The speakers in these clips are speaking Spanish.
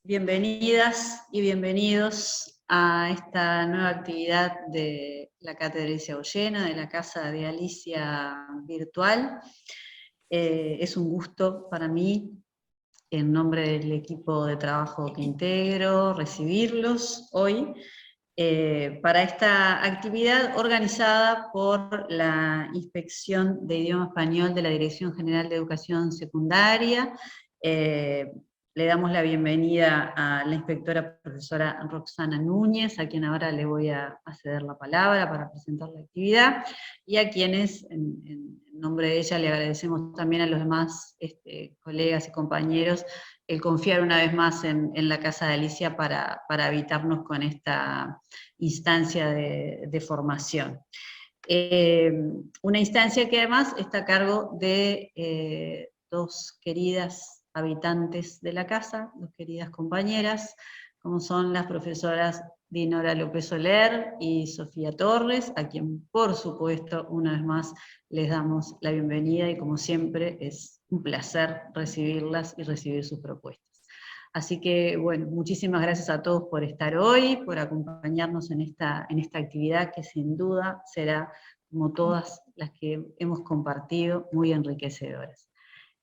Bienvenidas y bienvenidos a esta nueva actividad de la Cátedra Alicia Goyena, de la Casa de Alicia Virtual. Es un gusto para mí, en nombre del equipo de trabajo que integro, recibirlos hoy para esta actividad organizada por la Inspección de Idioma Español de la Dirección General de Educación Secundaria. Le damos la bienvenida a la inspectora profesora Roxana Núñez, a quien ahora le voy a ceder la palabra para presentar la actividad, y a quienes, en nombre de ella, le agradecemos también a los demás colegas y compañeros el confiar una vez más en la Casa de Alicia para habitarnos con esta instancia de formación. Una instancia que además está a cargo de dos queridas habitantes de la casa, dos queridas compañeras, como son las profesoras Dinora López Soler y Sofía Torres, a quien por supuesto una vez más les damos la bienvenida y como siempre es un placer recibirlas y recibir sus propuestas. Así que, bueno, muchísimas gracias a todos por estar hoy, por acompañarnos en esta actividad que sin duda será, como todas las que hemos compartido, muy enriquecedoras.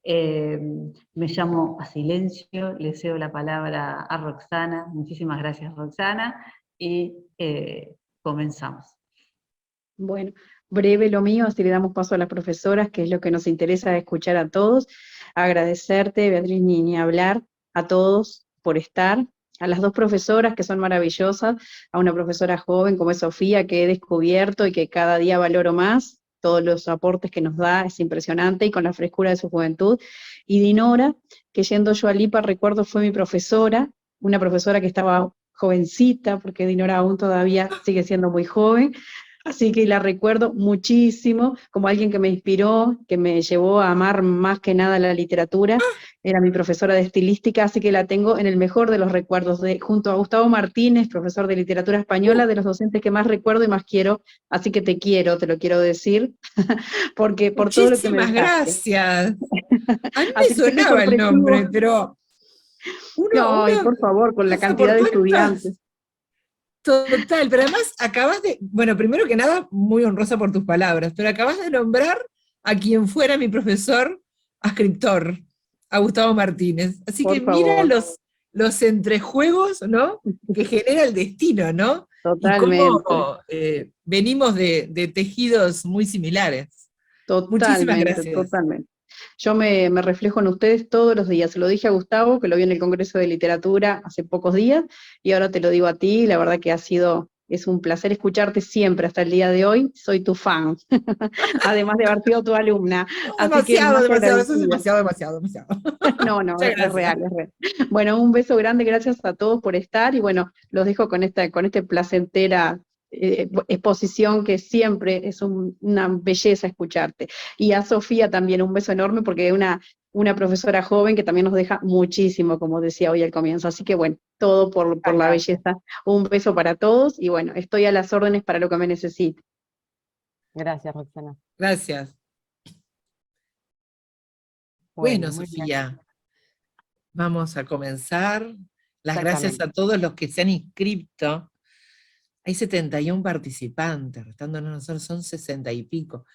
Me llamo a silencio, le cedo la palabra a Roxana. Muchísimas gracias, Roxana, y comenzamos. Bueno, breve lo mío, así le damos paso a las profesoras, que es lo que nos interesa escuchar a todos. Agradecerte, Beatriz, ni hablar, a todos por estar, a las dos profesoras que son maravillosas, a una profesora joven como es Sofía, que he descubierto y que cada día valoro más, todos los aportes que nos da, es impresionante, y con la frescura de su juventud, y Dinora, que yendo yo a Lipa, recuerdo fue mi profesora, una profesora que estaba jovencita, porque Dinora aún todavía sigue siendo muy joven, así que la recuerdo muchísimo como alguien que me inspiró, que me llevó a amar más que nada la literatura. Era mi profesora de estilística, así que la tengo en el mejor de los recuerdos, junto a Gustavo Martínez, profesor de literatura española, de los docentes que más recuerdo y más quiero, así que te quiero, te lo quiero decir, porque por todo lo que me Muchísimas dejaste. gracias. A mí me Así que sé que es sonaba el nombre, sorpresivo. pero Ay, por favor, con la pasa por cantidad de estudiantes. tantas. Total, pero además acabas de, bueno, primero que nada, muy honrosa por tus palabras, pero acabas de nombrar a quien fuera mi profesor ascriptor, a Gustavo Martínez. Así que Por mira favor. los entrejuegos, ¿no? Que genera el destino, ¿no? Y cómo Totalmente. venimos de tejidos muy similares. Muchísimas Totalmente, gracias. totalmente. Yo me reflejo en ustedes todos los días. Se lo dije a Gustavo, que lo vi en el Congreso de Literatura hace pocos días, y ahora te lo digo a ti. La verdad que es un placer escucharte siempre hasta el día de hoy. Soy tu fan, además de haber sido tu alumna. Así que Demasiado, más que demasiado, eso es agradecida. demasiado, demasiado, demasiado. No, no, Muchas es gracias. real, es real. Bueno, un beso grande, gracias a todos por estar, y bueno, los dejo con esta placentera exposición, que siempre es una belleza escucharte. Y a Sofía también un beso enorme, porque es una profesora joven que también nos deja muchísimo, como decía hoy al comienzo. Así que bueno, todo por la Gracias. belleza. Un beso para todos, y bueno, estoy a las órdenes para lo que me necesite. Gracias, Roxana. Gracias. Bueno, Bueno, muy bien. Sofía, vamos a comenzar. Las gracias Exactamente. a todos los que se han inscrito. Hay 71 participantes, restándonos nosotros son 60 y pico.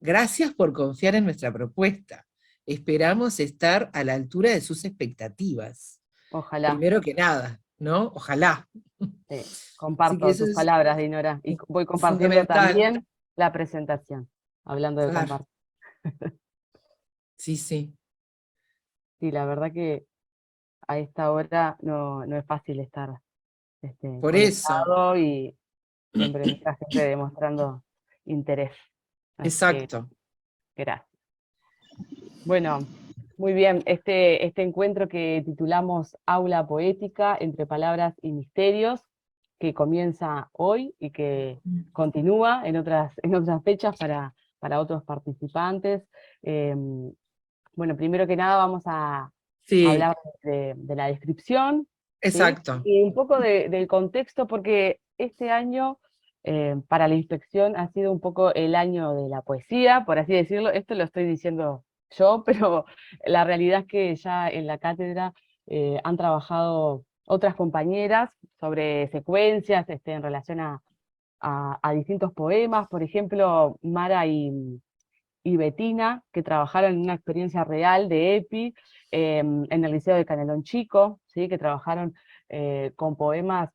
Gracias por confiar en nuestra propuesta. Esperamos estar a la altura de sus expectativas. Ojalá. Primero que nada, ¿no? Ojalá. Sí. Así que Comparto eso tus es palabras, Dinora. Y voy compartiendo fundamental. también la presentación, hablando de Claro, compartir. sí, sí. Sí, la verdad que a esta hora no es fácil estar Por eso, conectado, y siempre mucha gente demostrando interés. Así que exacto. gracias. Bueno, muy bien. Este encuentro que titulamos Aula Poética entre Palabras y Misterios, que comienza hoy y que continúa en otras fechas para otros participantes. Eh, bueno, primero que nada vamos a Sí, hablar de la descripción, ¿sí? exacto. Y un poco del contexto, porque este año para la inspección ha sido un poco el año de la poesía, por así decirlo. Esto lo estoy diciendo yo, pero la realidad es que ya en la cátedra han trabajado otras compañeras sobre secuencias en relación a distintos poemas, por ejemplo, Mara y Betina, que trabajaron en una experiencia real de EPI en el Liceo de Canelón Chico, ¿sí? Que trabajaron con poemas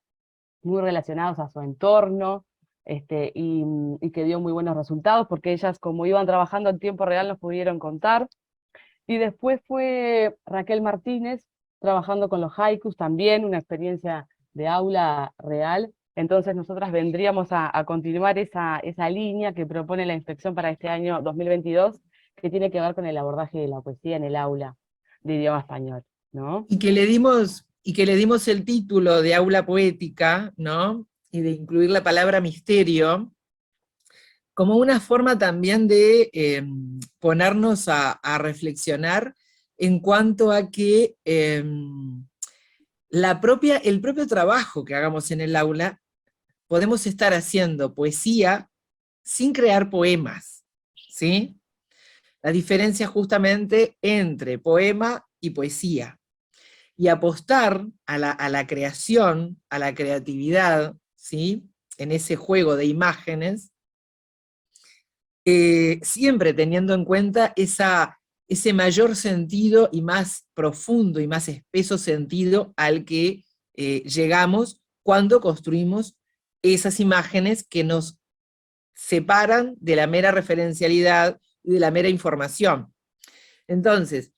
muy relacionados a su entorno, y que dio muy buenos resultados, porque ellas, como iban trabajando en tiempo real, nos pudieron contar. Y después fue Raquel Martínez, trabajando con los haikus, también una experiencia de aula real. Entonces nosotras vendríamos a continuar esa línea que propone la inspección para este año 2022, que tiene que ver con el abordaje de la poesía en el aula de idioma español, ¿no? Y que le dimos el título de aula poética, ¿no? Y de incluir la palabra misterio, como una forma también de ponernos a reflexionar en cuanto a que el propio trabajo que hagamos en el aula, podemos estar haciendo poesía sin crear poemas, ¿sí? La diferencia justamente entre poema y poesía. Y apostar a la creación, a la creatividad, ¿sí? En ese juego de imágenes, siempre teniendo en cuenta ese mayor sentido y más profundo y más espeso sentido al que llegamos cuando construimos esas imágenes que nos separan de la mera referencialidad y de la mera información. Entonces,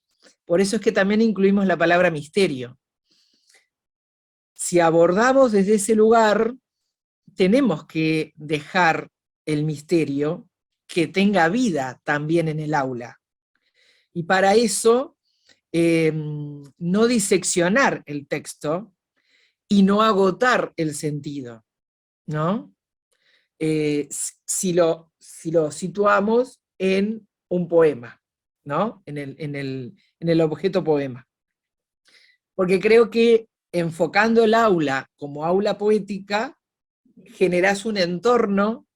por eso es que también incluimos la palabra misterio. Si abordamos desde ese lugar, tenemos que dejar el misterio que tenga vida también en el aula. Y para eso, no diseccionar el texto y no agotar el sentido, ¿no? Si lo situamos en un poema, ¿no? En el objeto poema. Porque creo que enfocando el aula como aula poética, generás un entorno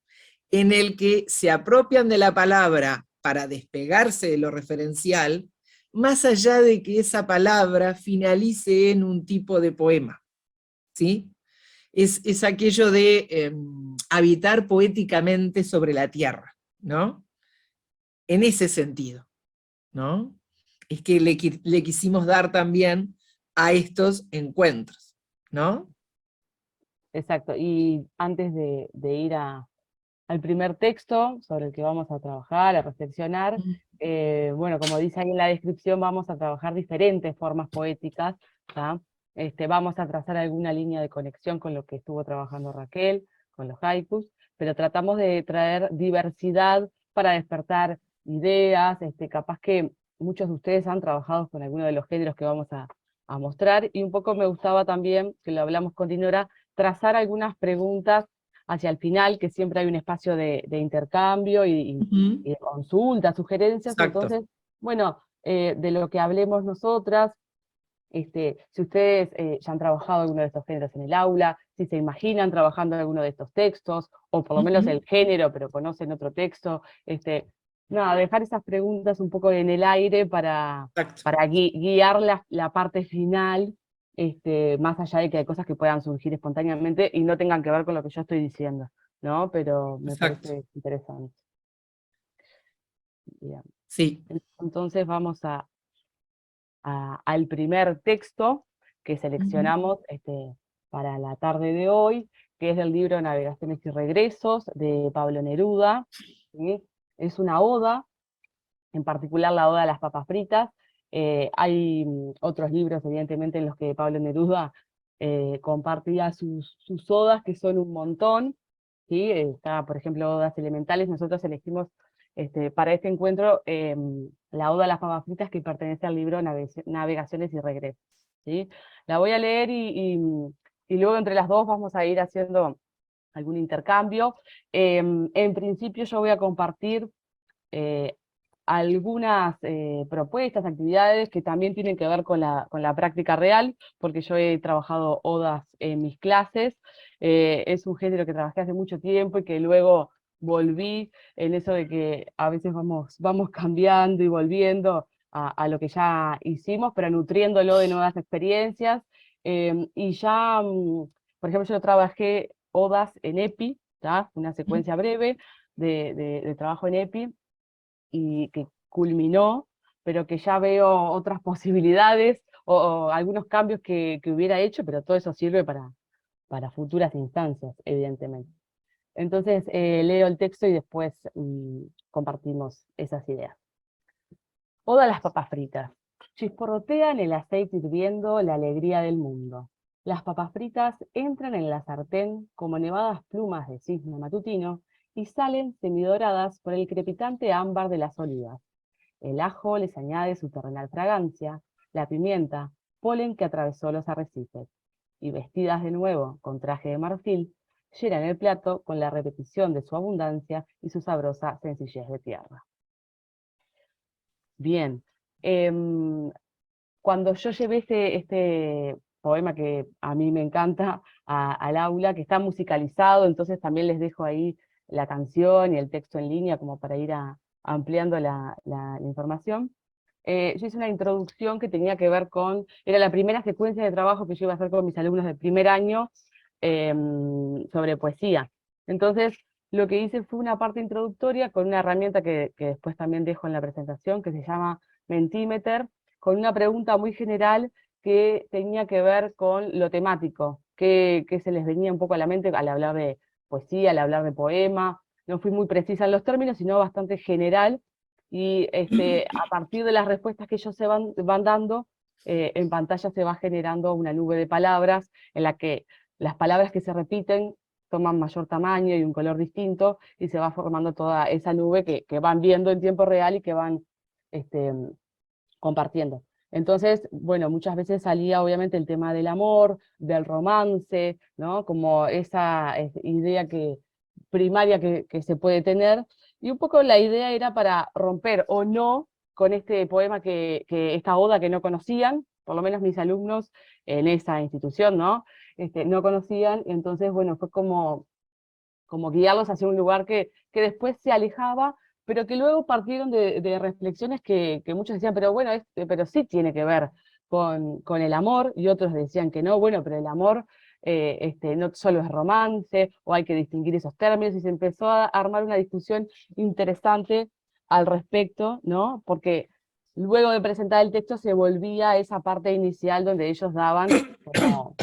en el que se apropian de la palabra para despegarse de lo referencial, más allá de que esa palabra finalice en un tipo de poema, ¿sí? Es aquello de habitar poéticamente sobre la tierra, ¿no? En ese sentido, ¿no? Es que le quisimos dar también a estos encuentros, ¿no? Exacto, y antes de ir al primer texto sobre el que vamos a trabajar, a reflexionar, bueno, como dice ahí en la descripción, vamos a trabajar diferentes formas poéticas, ¿tá? Vamos a trazar alguna línea de conexión con lo que estuvo trabajando Raquel, con los haikus, pero tratamos de traer diversidad para despertar ideas, capaz que muchos de ustedes han trabajado con alguno de los géneros que vamos a mostrar, y un poco me gustaba también, que lo hablamos con Dinora, trazar algunas preguntas hacia el final, que siempre hay un espacio de intercambio y de consulta, sugerencias. Exacto. Entonces, bueno, de lo que hablemos nosotras, si ustedes ya han trabajado alguno de estos géneros en el aula, si se imaginan trabajando en alguno de estos textos, o por lo menos el género, pero conocen otro texto, nada, dejar esas preguntas un poco en el aire para guiar la parte final, más allá de que hay cosas que puedan surgir espontáneamente y no tengan que ver con lo que yo estoy diciendo, ¿no? Pero me parece interesante. Bien. Sí. Entonces vamos al primer texto que seleccionamos para la tarde de hoy, que es del libro Navegaciones y Regresos, de Pablo Neruda, ¿sí? Es una oda, en particular la oda a las papas fritas. Hay otros libros, evidentemente, en los que Pablo Neruda compartía sus odas, que son un montón, ¿sí? Está, por ejemplo, Odas Elementales. Nosotros elegimos para este encuentro la oda a las papas fritas, que pertenece al libro Navegaciones y Regresos, ¿sí? La voy a leer y luego entre las dos vamos a ir haciendo algún intercambio. En principio yo voy a compartir algunas propuestas, actividades que también tienen que ver con la práctica real, porque yo he trabajado odas en mis clases. Es un género que trabajé hace mucho tiempo y que luego volví en eso de que a veces vamos cambiando y volviendo. a lo que ya hicimos, pero nutriéndolo de nuevas experiencias. Y ya, por ejemplo, yo trabajé odas en EPI, ¿tá? Una secuencia breve de trabajo en EPI, y que culminó, pero que ya veo otras posibilidades o algunos cambios que hubiera hecho, pero todo eso sirve para futuras instancias, evidentemente. Entonces, leo el texto y después compartimos esas ideas. Oda a las papas fritas. Chisporrotea en el aceite hirviendo la alegría del mundo. Las papas fritas entran en la sartén como nevadas plumas de cisne matutino y salen semidoradas por el crepitante ámbar de las olivas. El ajo les añade su terrenal fragancia, la pimienta, polen que atravesó los arrecifes. Y vestidas de nuevo con traje de marfil, llenan el plato con la repetición de su abundancia y su sabrosa sencillez de tierra. Bien, cuando yo llevé este poema que a mí me encanta al aula, que está musicalizado, entonces también les dejo ahí la canción y el texto en línea como para ir ampliando la información. Yo hice una introducción que tenía que ver con, era la primera secuencia de trabajo que yo iba a hacer con mis alumnos del primer año sobre poesía. Entonces, lo que hice fue una parte introductoria con una herramienta que después también dejo en la presentación, que se llama Mentimeter, con una pregunta muy general que tenía que ver con lo temático, que se les venía un poco a la mente al hablar de poesía, al hablar de poema. No fui muy precisa en los términos, sino bastante general, y a partir de las respuestas que ellos se van dando, en pantalla se va generando una nube de palabras, en la que las palabras que se repiten toman mayor tamaño y un color distinto, y se va formando toda esa nube que van viendo en tiempo real y que van compartiendo. Entonces, bueno, muchas veces salía obviamente el tema del amor, del romance, ¿no? Como esa idea primaria que se puede tener, y un poco la idea era para romper o no con este poema, esta oda que no conocían, por lo menos mis alumnos en esa institución, ¿no? No conocían, entonces, bueno, fue como guiarlos hacia un lugar que después se alejaba, pero que luego partieron de reflexiones que muchos decían, pero bueno, pero sí tiene que ver con el amor, y otros decían que no, bueno, pero el amor no solo es romance, o hay que distinguir esos términos, y se empezó a armar una discusión interesante al respecto, ¿no? Porque luego de presentar el texto se volvía a esa parte inicial donde ellos daban como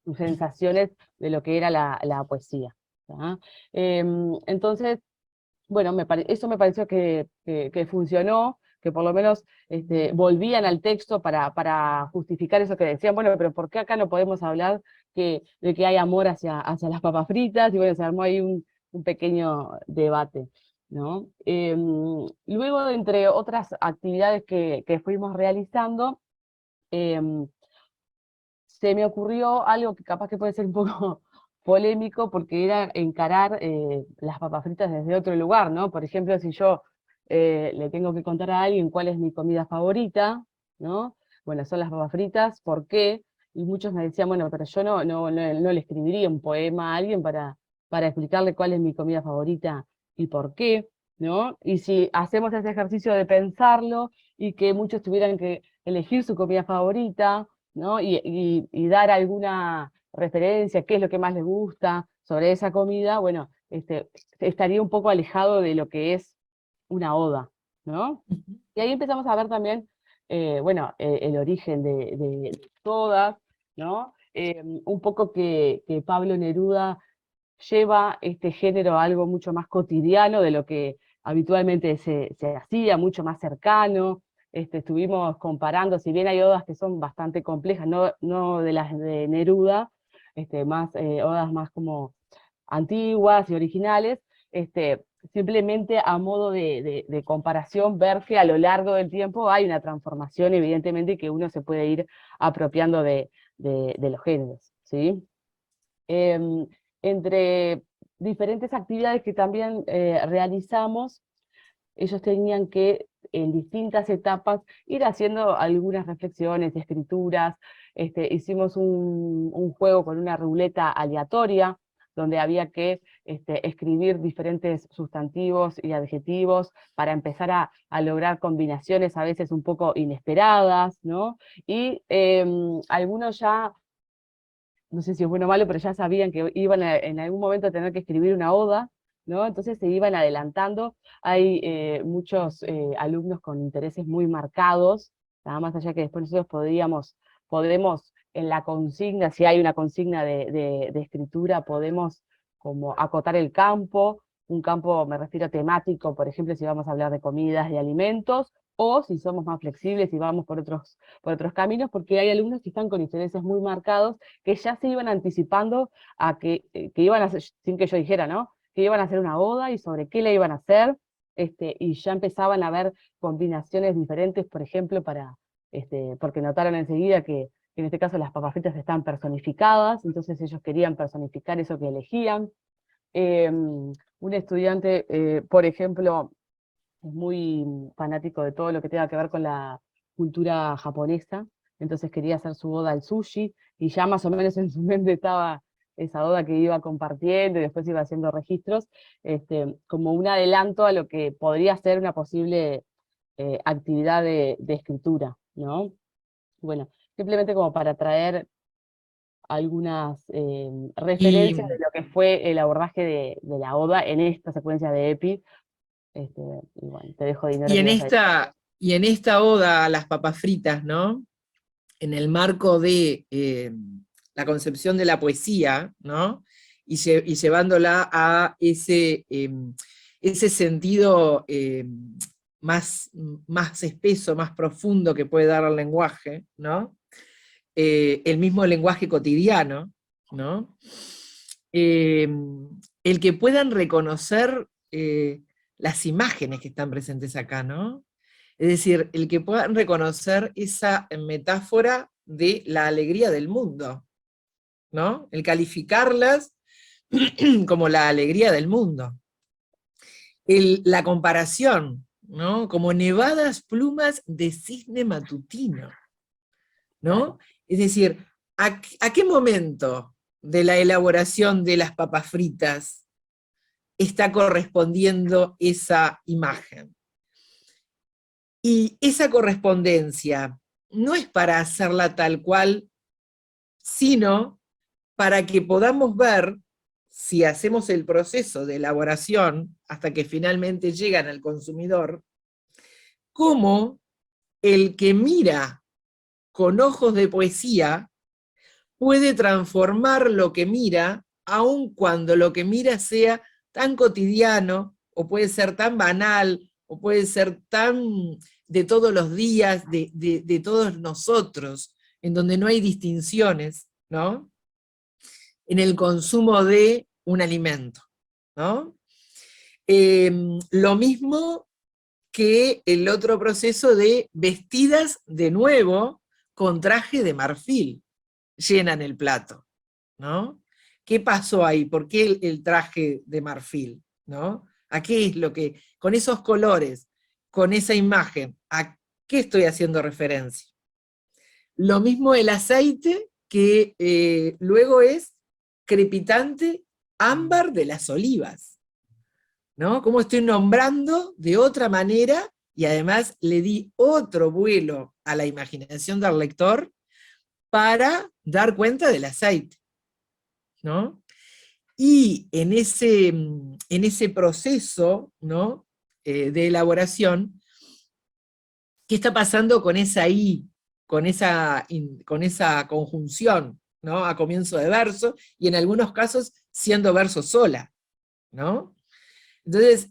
sus sensaciones de lo que era la poesía. ¿tá? Entonces, bueno, eso me pareció que funcionó, que por lo menos volvían al texto para justificar eso que decían, bueno, pero ¿por qué acá no podemos hablar de que hay amor hacia las papas fritas? Y bueno, se armó ahí un pequeño debate, ¿no? Luego, entre otras actividades que fuimos realizando, se me ocurrió algo que capaz que puede ser un poco polémico, porque era encarar las papas fritas desde otro lugar, ¿no? Por ejemplo, si yo le tengo que contar a alguien cuál es mi comida favorita, ¿no? Bueno, son las papas fritas, ¿por qué? Y muchos me decían, bueno, pero yo no le escribiría un poema a alguien para explicarle cuál es mi comida favorita y por qué, ¿no? Y si hacemos ese ejercicio de pensarlo, y que muchos tuvieran que elegir su comida favorita, ¿no? Y dar alguna referencia, qué es lo que más les gusta sobre esa comida, bueno, estaría un poco alejado de lo que es una oda, ¿no? Y ahí empezamos a ver también, bueno, el origen de todas, ¿no? Un poco que Pablo Neruda lleva este género a algo mucho más cotidiano de lo que habitualmente se hacía, mucho más cercano. Estuvimos comparando, si bien hay odas que son bastante complejas, no de las de Neruda, odas más como antiguas y originales, simplemente a modo de comparación, ver que a lo largo del tiempo hay una transformación, evidentemente, que uno se puede ir apropiando de los géneros, ¿sí? Entre diferentes actividades que también realizamos, ellos tenían que en distintas etapas ir haciendo algunas reflexiones, escrituras. Hicimos un juego con una ruleta aleatoria, donde había que escribir diferentes sustantivos y adjetivos para empezar a lograr combinaciones a veces un poco inesperadas, ¿no? Y algunos ya, no sé si es bueno o malo, pero ya sabían que iban en algún momento a tener que escribir una oda, ¿no? Entonces se iban adelantando. Hay muchos alumnos con intereses muy marcados, nada más allá que después nosotros podemos en la consigna, si hay una consigna de escritura, podemos como acotar el campo, un campo me refiero a temático, por ejemplo, si vamos a hablar de comidas, de alimentos, o si somos más flexibles y vamos por otros caminos, porque hay alumnos que están con intereses muy marcados, que ya se iban anticipando a que iban a hacer, sin que yo dijera, ¿no? Que iban a hacer una oda y sobre qué le iban a hacer, y ya empezaban a ver combinaciones diferentes, por ejemplo, porque notaron enseguida que en este caso las papas fritas están personificadas, entonces ellos querían personificar eso que elegían. Un estudiante, por ejemplo, es muy fanático de todo lo que tenga que ver con la cultura japonesa, entonces quería hacer su oda al sushi, y ya más o menos en su mente estaba esa oda que iba compartiendo y después iba haciendo registros, como un adelanto a lo que podría ser una posible actividad de escritura, ¿no? Bueno, simplemente como para traer algunas Y, referencias de lo que fue el abordaje de la oda en esta secuencia de EPI. Y bueno, te dejo dinero y, que en ibas a decir. y en esta oda a las papas fritas, ¿no? En el marco de la concepción de la poesía, ¿no? Y llevándola a ese sentido más, más espeso, más profundo que puede dar el lenguaje, ¿no? El mismo lenguaje cotidiano, ¿no? El que puedan reconocer las imágenes que están presentes acá, ¿no? Es decir, el que puedan reconocer esa metáfora de la alegría del mundo, ¿no? El calificarlas como la alegría del mundo. La comparación, ¿no? Como nevadas plumas de cisne matutino, ¿no? Es decir, ¿a qué momento de la elaboración de las papas fritas está correspondiendo esa imagen? Y esa correspondencia no es para hacerla tal cual, sino para que podamos ver, si hacemos el proceso de elaboración hasta que finalmente llegan al consumidor, cómo el que mira con ojos de poesía puede transformar lo que mira, aun cuando lo que mira sea tan cotidiano, o puede ser tan banal, o puede ser tan de todos los días, de todos nosotros, en donde no hay distinciones, ¿no? En el consumo de un alimento, ¿no? Lo mismo que el otro proceso de vestidas de nuevo con traje de marfil, llenan el plato, ¿no? ¿Qué pasó ahí? ¿Por qué el traje de marfil? ¿No? ¿A qué es lo que, con esos colores, con esa imagen, a qué estoy haciendo referencia? Lo mismo el aceite, que luego es crepitante ámbar de las olivas, ¿no? Cómo estoy nombrando de otra manera, y además le di otro vuelo a la imaginación del lector para dar cuenta del aceite, ¿no? Y en ese proceso, ¿no? De elaboración, ¿qué está pasando con esa I, con esa conjunción, ¿no? A comienzo de verso, y en algunos casos siendo verso sola, ¿no? Entonces,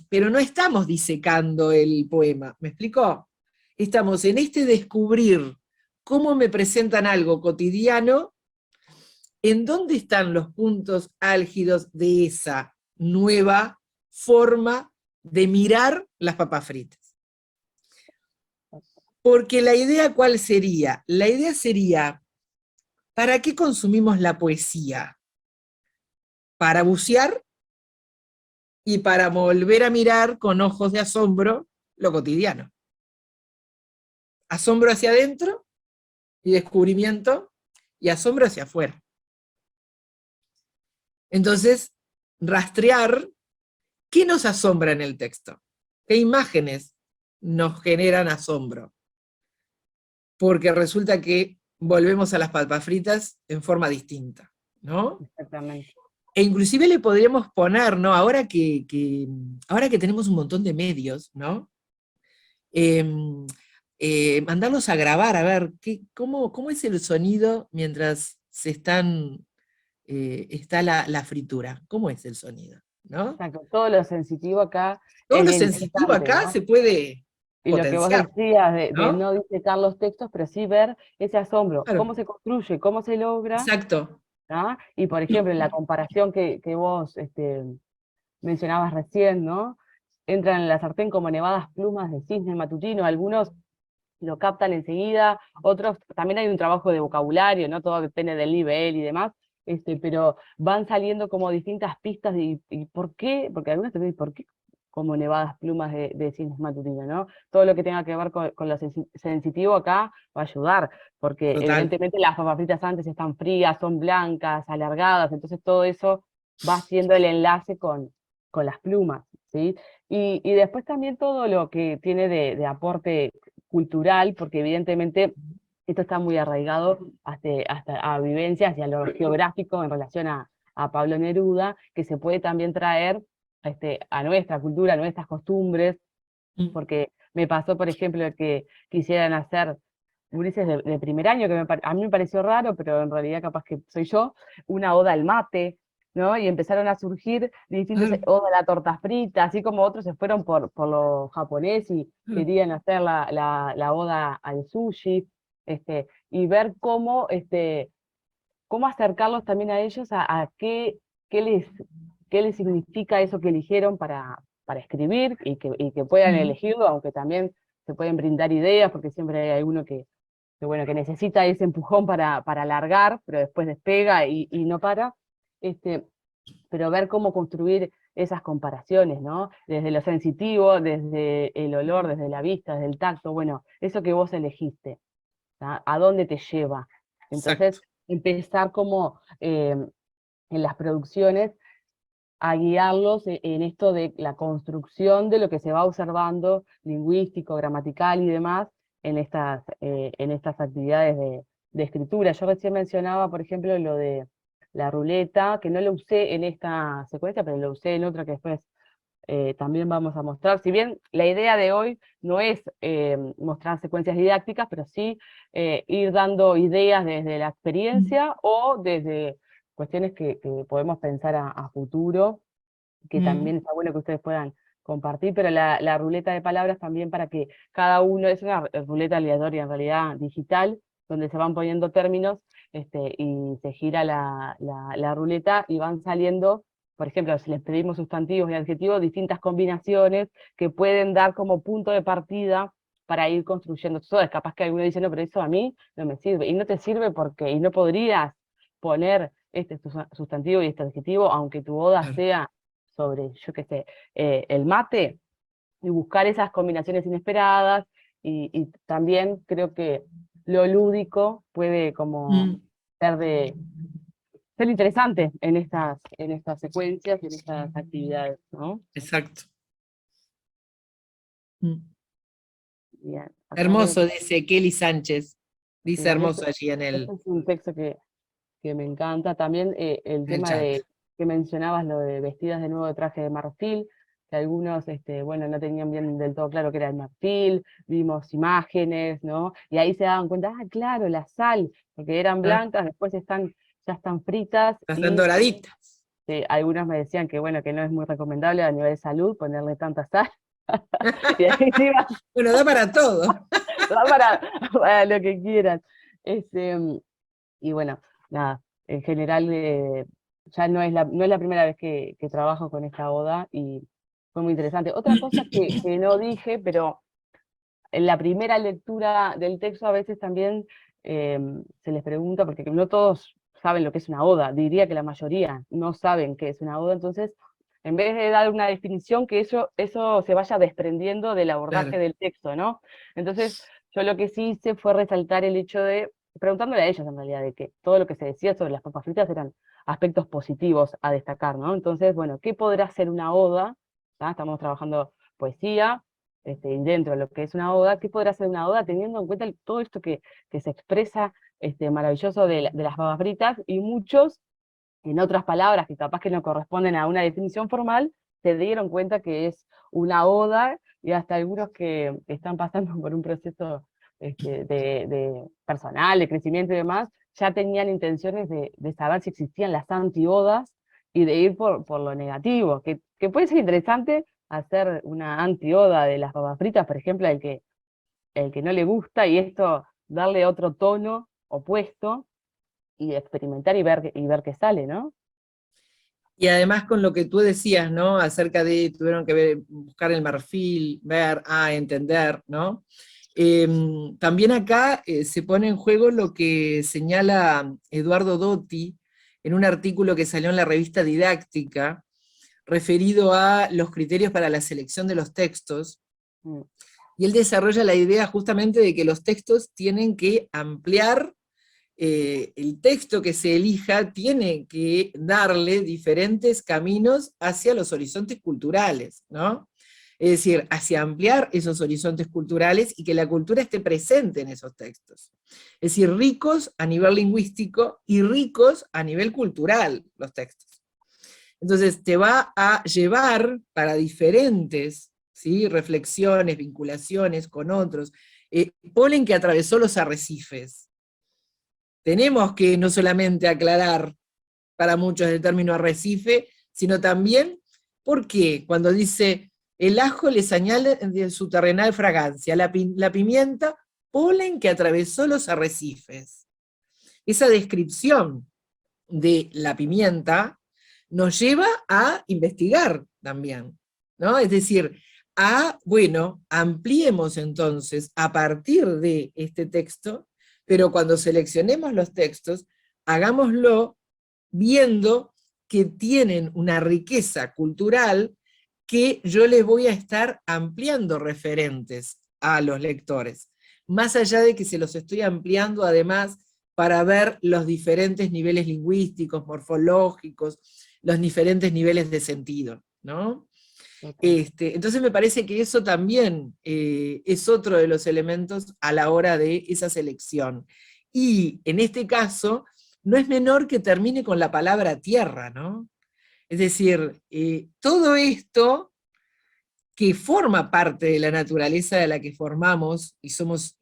pero no estamos disecando el poema, ¿me explicó? Estamos en este descubrir cómo me presentan algo cotidiano, en dónde están los puntos álgidos de esa nueva forma de mirar las papas fritas. Porque la idea, ¿cuál sería? La idea sería, ¿para qué consumimos la poesía? Para bucear y para volver a mirar con ojos de asombro lo cotidiano. Asombro hacia adentro y descubrimiento, y asombro hacia afuera. Entonces, rastrear qué nos asombra en el texto, qué imágenes nos generan asombro. Porque resulta que volvemos a las papas fritas en forma distinta, ¿no? Exactamente. E inclusive le podríamos poner, ¿no? Ahora que tenemos un montón de medios, ¿no? Mandarlos a grabar, a ver cómo es el sonido mientras está la fritura. ¿Cómo es el sonido? ¿No? Exacto. Todo lo sensitivo acá Todo es lo bien sensitivo interesante, acá ¿no? se puede Y lo que vos potenciar, decías de ¿no? no dissecar los textos, pero sí ver ese asombro, Claro, cómo se construye, cómo se logra, exacto. ¿no? Y por ejemplo, en la comparación que vos mencionabas recién, ¿no? Entran en la sartén como nevadas plumas de cisne matutino, algunos lo captan enseguida, otros, también hay un trabajo de vocabulario, ¿no? Todo depende del nivel y demás, pero van saliendo como distintas pistas y ¿por qué? Porque algunos te dicen, ¿por qué? Como nevadas plumas de cisnes matutinos, ¿no? Todo lo que tenga que ver con lo sensitivo acá va a ayudar, porque Total. evidentemente las papas fritas antes están frías, son blancas, alargadas, entonces todo eso va haciendo el enlace con las plumas, ¿sí? Y después también todo lo que tiene de aporte cultural, porque evidentemente esto está muy arraigado hasta a vivencias y a lo geográfico en relación a Pablo Neruda, que se puede también traer a nuestra cultura, a nuestras costumbres, Mm. porque me pasó, por ejemplo, que quisieran hacer gurises de primer año, que a mí me pareció raro, pero en realidad capaz que soy yo, una oda al mate, ¿no? Y empezaron a surgir distintos Claro, odas a la torta frita, así como otros se fueron por lo japonés y claro. querían hacer la oda al sushi, y ver cómo acercarlos también a ellos a qué les, qué les significa eso que eligieron para escribir y que puedan Mm. elegirlo, aunque también se pueden brindar ideas, porque siempre hay alguno bueno, que necesita ese empujón para alargar, pero después despega y no para, pero ver cómo construir esas comparaciones, ¿no? Desde lo sensitivo, desde el olor, desde la vista, desde el tacto, bueno, eso que vos elegiste, ¿tá? ¿A dónde te lleva? Entonces, Exacto. empezar como en las producciones a guiarlos en esto de la construcción de lo que se va observando, lingüístico, gramatical y demás, en estas actividades de escritura. Yo recién mencionaba, por ejemplo, lo de la ruleta, que no lo usé en esta secuencia, pero lo usé en otra que después también vamos a mostrar. Si bien la idea de hoy no es mostrar secuencias didácticas, pero sí ir dando ideas desde la Mm. experiencia o desde cuestiones que podemos pensar a futuro, que Mm. también está bueno que ustedes puedan compartir, pero la ruleta de palabras también para que cada uno, es una ruleta aleatoria en realidad digital, donde se van poniendo términos y se gira la ruleta y van saliendo, por ejemplo, si les pedimos sustantivos y adjetivos, distintas combinaciones que pueden dar como punto de partida para ir construyendo. Eso es capaz que alguno dice, no, pero eso a mí no me sirve, y no te sirve porque, y no podrías poner este sustantivo y este adjetivo, aunque tu oda Claro. sea sobre, yo qué sé, el mate, y buscar esas combinaciones inesperadas, y también creo que lo lúdico puede como Mm. ser interesante en estas secuencias y en estas actividades, ¿no? Exacto. Mm. Bien, acá veo Hermoso, dice Kelly Sánchez. que Dice a mí hermoso allí en este el, es un texto que me encanta. También el en el tema chat. de que mencionabas, lo de vestidas de nuevo de traje de marfil, que algunos, bueno, no tenían bien del todo claro que era el marfil, vimos imágenes, ¿no? Y ahí se daban cuenta, ah, claro, la sal, porque eran Ah, blancas, después ya están fritas, están y doraditas. algunos me decían que, bueno, que no es muy recomendable a nivel de salud ponerle tanta sal. Y ahí encima Bueno, da para todo. va para lo que quieran. Este, y bueno, nada, en general ya no es la primera vez que trabajo con esta oda y fue muy interesante. Otra cosa que no dije, pero en la primera lectura del texto a veces también se les pregunta, porque no todos saben lo que es una oda, diría que la mayoría no saben qué es una oda, entonces en vez de dar una definición, que eso se vaya desprendiendo del abordaje Claro. del texto, ¿no? Entonces yo lo que sí hice fue resaltar el hecho de, preguntándole a ellos en realidad, de que todo lo que se decía sobre las papas fritas eran aspectos positivos a destacar, ¿no? Entonces, bueno, ¿qué podrá ser una oda? ¿Tá? Estamos trabajando poesía, y dentro de lo que es una oda, ¿qué podrá ser una oda teniendo en cuenta todo esto que se expresa maravilloso de las papas fritas, y muchos, en otras palabras que capaz que no corresponden a una definición formal, se dieron cuenta que es una oda, y hasta algunos que están pasando por un proceso de personal, de crecimiento y demás, ya tenían intenciones de saber si existían las antiodas y de ir por lo negativo, que puede ser interesante hacer una antioda de las papas fritas, por ejemplo, el que no le gusta, y esto darle otro tono opuesto, y experimentar y ver qué sale, ¿no? Y además con lo que tú decías, ¿no? Acerca de, tuvieron que buscar el marfil, ver, entender, ¿no? También acá se pone en juego lo que señala Eduardo Dotti en un artículo que salió en la revista Didáctica, referido a los criterios para la selección de los textos, Mm. y él desarrolla la idea justamente de que los textos tienen que ampliar, el texto que se elija tiene que darle diferentes caminos hacia los horizontes culturales, ¿no? Es decir, hacia ampliar esos horizontes culturales y que la cultura esté presente en esos textos. Es decir, ricos a nivel lingüístico y ricos a nivel cultural los textos. Entonces te va a llevar para diferentes, ¿sí?, reflexiones, vinculaciones con otros. Polen que atravesó los arrecifes. Tenemos que no solamente aclarar para muchos el término arrecife, sino también por qué cuando dice el ajo les añade de su terrenal fragancia, la pimienta, polen que atravesó los arrecifes. Esa descripción de la pimienta nos lleva a investigar también, ¿no? Es decir, bueno, ampliemos entonces a partir de este texto, pero cuando seleccionemos los textos, hagámoslo viendo que tienen una riqueza cultural que yo les voy a estar ampliando referentes a los lectores, más allá de que se los estoy ampliando además para ver los diferentes niveles lingüísticos, morfológicos, los diferentes niveles de sentido, ¿no? Entonces me parece que eso también es otro de los elementos a la hora de esa selección. Y en este caso, no es menor que termine con la palabra tierra, ¿no? Es decir, todo esto que forma parte de la naturaleza de la que formamos y somos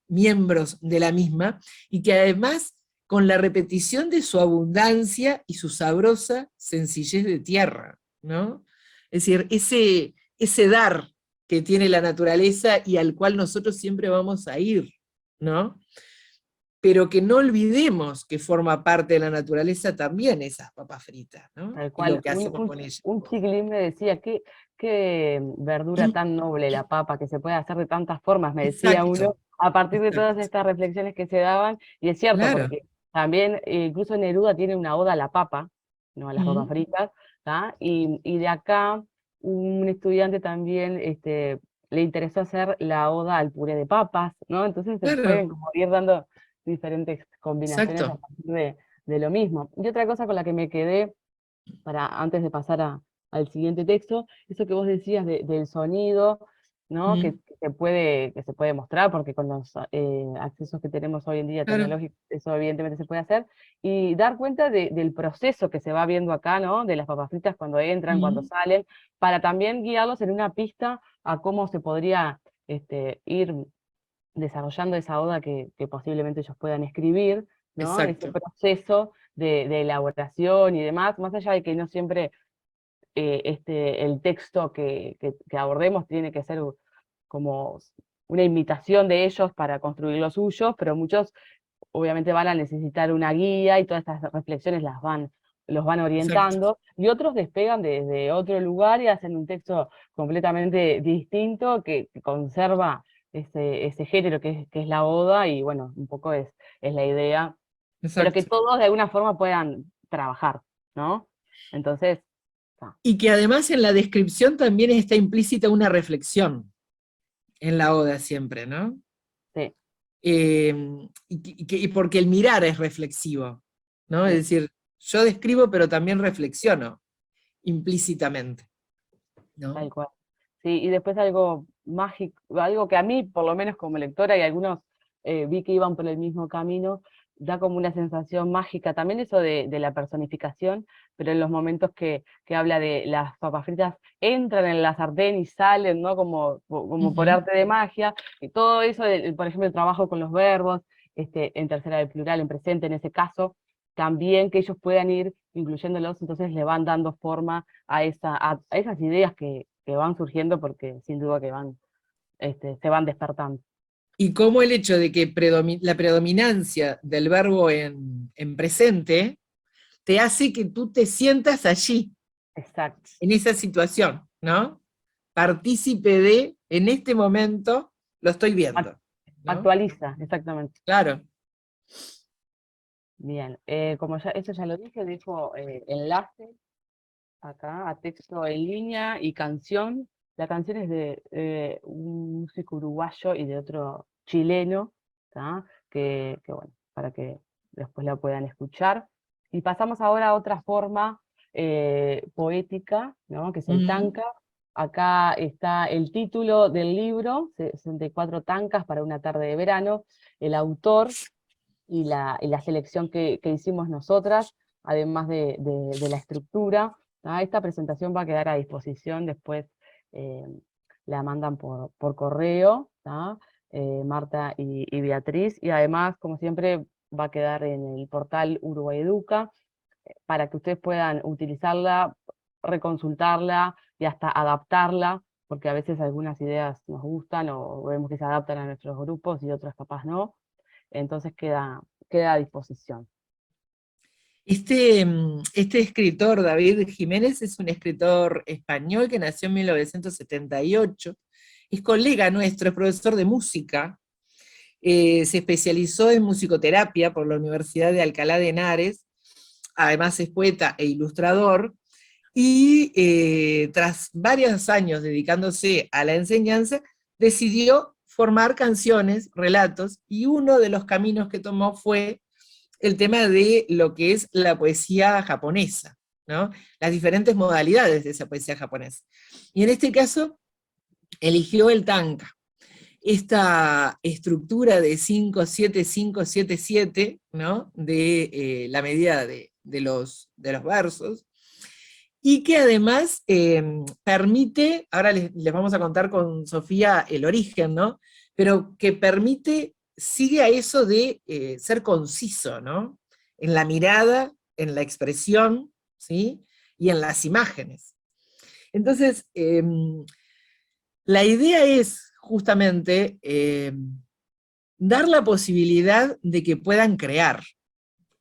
miembros de la misma, y que además con la repetición de su abundancia y su sabrosa sencillez de tierra, ¿no? Es decir, ese dar que tiene la naturaleza y al cual nosotros siempre vamos a ir, ¿no? Pero que no olvidemos que forma parte de la naturaleza también esas papas fritas, ¿no? Tal Y lo cual. que hacemos con ellas. Un chiquilín me decía, qué verdura tan noble la papa, que se puede hacer de tantas formas, me decía uno, Exacto, a partir de todas exacto. estas reflexiones que se daban, y es cierto, Claro. porque también incluso Neruda tiene una oda a la papa, no a las papas Mm. fritas, ¿tá? Y de acá un estudiante también le interesó hacer la oda al puré de papas, ¿no? Entonces se Claro, pueden como ir dando diferentes combinaciones a exacto. partir de lo mismo. Y otra cosa con la que me quedé, antes de pasar al siguiente texto, eso que vos decías del sonido, ¿no? Mm. Que se puede mostrar, porque con los accesos que tenemos hoy en día Claro. tecnológicos, eso evidentemente se puede hacer, y dar cuenta del proceso que se va viendo acá, ¿no? De las papas fritas cuando entran, cuando Mm. salen, para también guiarlos en una pista a cómo se podría ir desarrollando esa oda que posiblemente ellos puedan escribir, ¿no? Ese Exacto. proceso de elaboración y demás, más allá de que no siempre el texto que abordemos tiene que ser como una imitación de ellos para construir los suyos, pero muchos obviamente van a necesitar una guía, y todas estas reflexiones los van Exacto. orientando, y otros despegan desde otro lugar y hacen un texto completamente distinto que conserva ese género que es la oda, y bueno, un poco es la idea, pero que Exacto. todos de alguna forma puedan trabajar, ¿no? Entonces, ah, Y que además en la descripción también está implícita una reflexión en la oda siempre, ¿no? sí, Y porque el mirar es reflexivo, ¿no? Es sí, decir, Yo describo, pero también reflexiono implícitamente, ¿no? Tal cual. Sí, y después algo mágico, algo que a mí, por lo menos como lectora, y algunos vi que iban por el mismo camino, da como una sensación mágica. También eso de la personificación, pero en los momentos que habla de las papas fritas, entran en la sartén y salen, ¿no? Como por Ujú. arte de magia. Y todo eso, por ejemplo, el trabajo con los verbos, en tercera del plural, en presente en ese caso, también que ellos puedan ir incluyéndolos, entonces le van dando forma a esas ideas que van surgiendo porque sin duda que se van despertando. Y cómo el hecho de que la predominancia del verbo en presente te hace que tú te sientas allí, Exacto. en esa situación, ¿no? Partícipe de, en este momento, lo estoy Ac- viendo, ¿no? Actualiza, exactamente. Claro. Bien. Como ya, eso ya lo dije, dejo enlace acá a texto en línea y canción. La canción es de un músico uruguayo y de otro chileno, ¿tá? Que bueno, para que después la puedan escuchar. Y pasamos ahora a otra forma poética, ¿no? Que es el Mm. tanca. Acá está el título del libro, 64 tancas para una tarde de verano, el autor y la selección que hicimos nosotras, además de la estructura. Esta presentación va a quedar a disposición, después eh, la mandan por correo, ¿tá? Marta y Beatriz, y además, como siempre, va a quedar en el portal Uruguay Educa, para que ustedes puedan utilizarla, reconsultarla y hasta adaptarla, porque a veces algunas ideas nos gustan o vemos que se adaptan a nuestros grupos y otras capaz no, entonces queda a disposición. Este escritor, David Jiménez, es un escritor español que nació en 1978, es colega nuestro, es profesor de música, se especializó en musicoterapia por la Universidad de Alcalá de Henares, además es poeta e ilustrador, y tras varios años dedicándose a la enseñanza, decidió formar canciones, relatos, y uno de los caminos que tomó fue el tema de lo que es la poesía japonesa, ¿no? Las diferentes modalidades de esa poesía japonesa. Y en este caso, eligió el tanka, esta estructura de 5-7-5-7-7, ¿no? De la medida de los versos, y que además permite, ahora les vamos a contar con Sofía el origen, ¿no? Pero que permite, sigue a eso de ser conciso, ¿no? En la mirada, en la expresión, ¿sí? Y en las imágenes. Entonces, la idea es justamente dar la posibilidad de que puedan crear,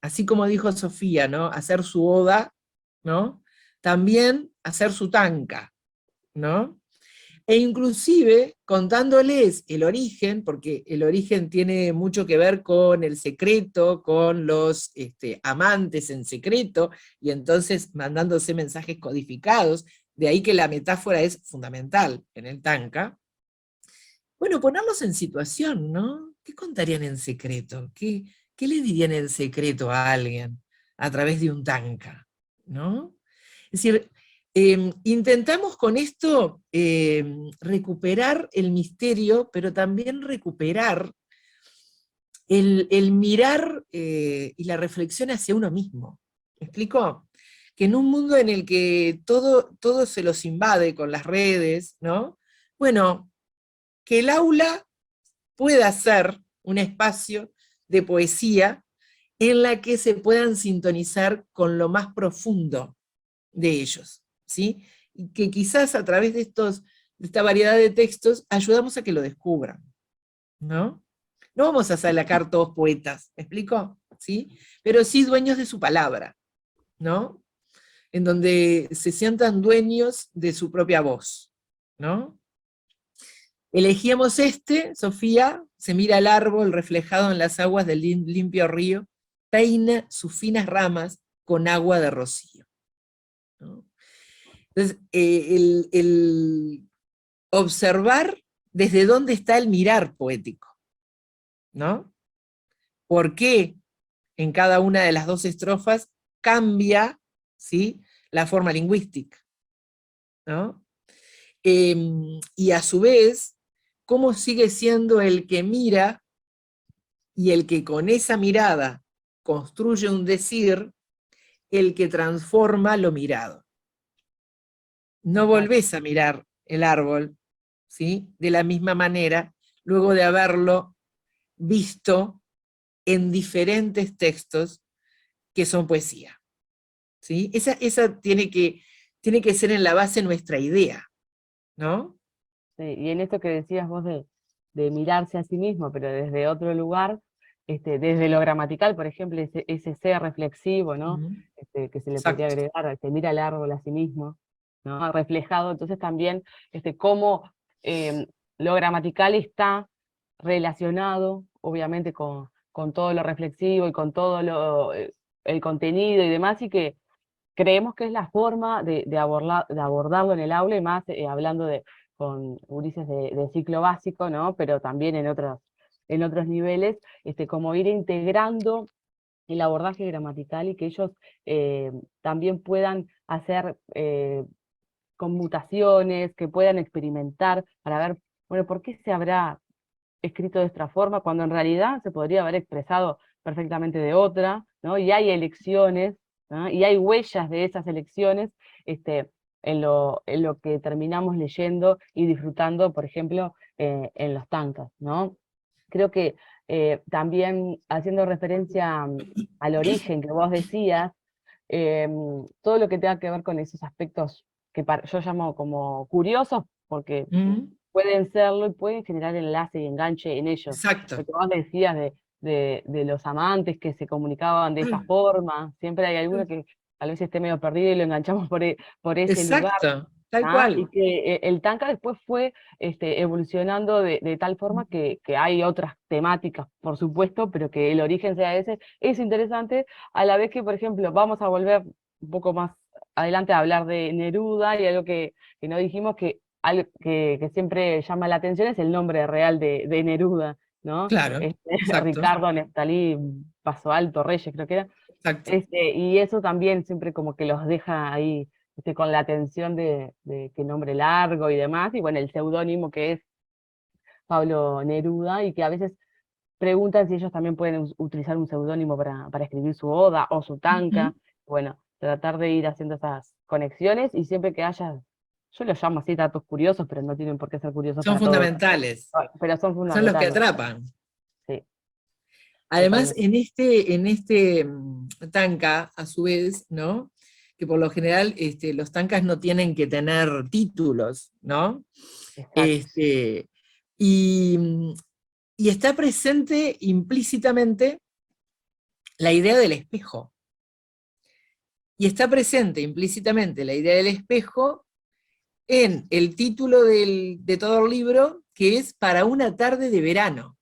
así como dijo Sofía, ¿no? Hacer su oda, ¿no? También hacer su tanca, ¿no? E inclusive contándoles el origen, porque el origen tiene mucho que ver con el secreto, con los amantes en secreto, y entonces mandándose mensajes codificados, de ahí que la metáfora es fundamental en el tanca. Bueno, ponerlos en situación, ¿no? ¿Qué contarían en secreto? ¿Qué le dirían en secreto a alguien a través de un tanca? ¿No? Es decir, intentamos con esto recuperar el misterio, pero también recuperar el mirar y la reflexión hacia uno mismo. ¿Me explico? Que en un mundo en el que todo se los invade con las redes, ¿no? Bueno, que el aula pueda ser un espacio de poesía en la que se puedan sintonizar con lo más profundo de ellos, ¿sí? Y que quizás a través de esta variedad de textos ayudamos a que lo descubran, ¿no? No vamos a sacar todos poetas, ¿me explico? ¿Sí? Pero sí dueños de su palabra, ¿no? En donde se sientan dueños de su propia voz, ¿no? Elegíamos Sofía, se mira el árbol reflejado en las aguas del limpio río, peina sus finas ramas con agua de rocío, ¿no? Entonces, el observar desde dónde está el mirar poético, ¿no? ¿Por qué en cada una de las dos estrofas cambia, ¿sí?, la forma lingüística, ¿no? Y a su vez, cómo sigue siendo el que mira y el que con esa mirada construye un decir, el que transforma lo mirado. No volvés a mirar el árbol, ¿sí?, de la misma manera, luego de haberlo visto en diferentes textos que son poesía, ¿sí? Esa tiene que ser en la base nuestra idea, ¿no? Sí, y en esto que decías vos de mirarse a sí mismo, pero desde otro lugar, desde lo gramatical, por ejemplo, ese ser reflexivo, ¿no? Ujú. Que se le podría Exacto. agregar, que mira el árbol a sí mismo, ¿no? Reflejado, entonces también cómo lo gramatical está relacionado, obviamente, con todo lo reflexivo y con todo el contenido y demás, y que creemos que es la forma de abordarlo en el aula, y más hablando con gurises de ciclo básico, ¿no? Pero también en otros niveles, como ir integrando el abordaje gramatical y que ellos también puedan hacer conmutaciones, que puedan experimentar para ver, bueno, ¿por qué se habrá escrito de esta forma cuando en realidad se podría haber expresado perfectamente de otra, ¿no? Y hay elecciones, ¿no? Y hay huellas de esas elecciones en lo que terminamos leyendo y disfrutando, por ejemplo, en los tankas, ¿no? Creo que también haciendo referencia al origen que vos decías, todo lo que tenga que ver con esos aspectos que yo llamo como curiosos, porque Ujú. pueden serlo y pueden generar enlace y enganche en ellos. Exacto. Lo que vos decías de los amantes que se comunicaban de esa forma, siempre hay alguno que tal vez esté medio perdido y lo enganchamos por ese lugar. Exacto, tal ¿Ah? Y cual. que el tanca después fue evolucionando de tal forma que hay otras temáticas, por supuesto, pero que el origen sea ese, es interesante, a la vez que, por ejemplo, vamos a volver un poco más adelante a hablar de Neruda, y algo que no dijimos, algo que siempre llama la atención es el nombre real de Neruda, ¿no? Claro, exacto, Ricardo Neftalí Paso Alto Reyes, creo que era. exacto. Y eso también siempre como que los deja ahí con la atención de que nombre largo y demás, y bueno, el seudónimo que es Pablo Neruda, y que a veces preguntan si ellos también pueden utilizar un seudónimo para escribir su oda o su Ujú. tanca. Bueno, tratar de ir haciendo esas conexiones, y siempre que haya, yo los llamo así datos curiosos, pero no tienen por qué ser curiosos Son para todos, fundamentales, pero son son los que fundamentales, atrapan. sí, Además, totalmente. en este tanca, a su vez, ¿no?, que por lo general los tancas no tienen que tener títulos, ¿no? Exacto. Este, y, y está presente implícitamente la idea del espejo. Y está presente implícitamente la idea del espejo en el título de todo el libro, que es Para una tarde de verano.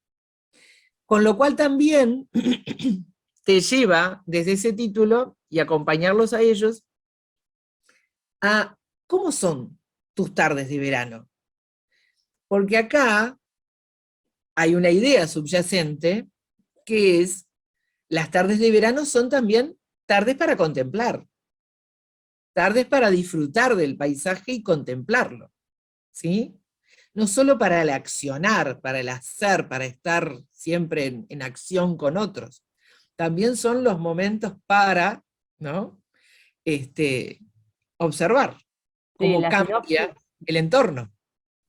Con lo cual también te lleva desde ese título y acompañarlos a ellos a cómo son tus tardes de verano. Porque acá hay una idea subyacente que es las tardes de verano son también tardes para contemplar, tardes para disfrutar del paisaje y contemplarlo, ¿sí? No solo para el accionar, para el hacer, para estar siempre en acción con otros. También son los momentos para, ¿no?, observar Sí, cómo la sinopsis. cambia el entorno.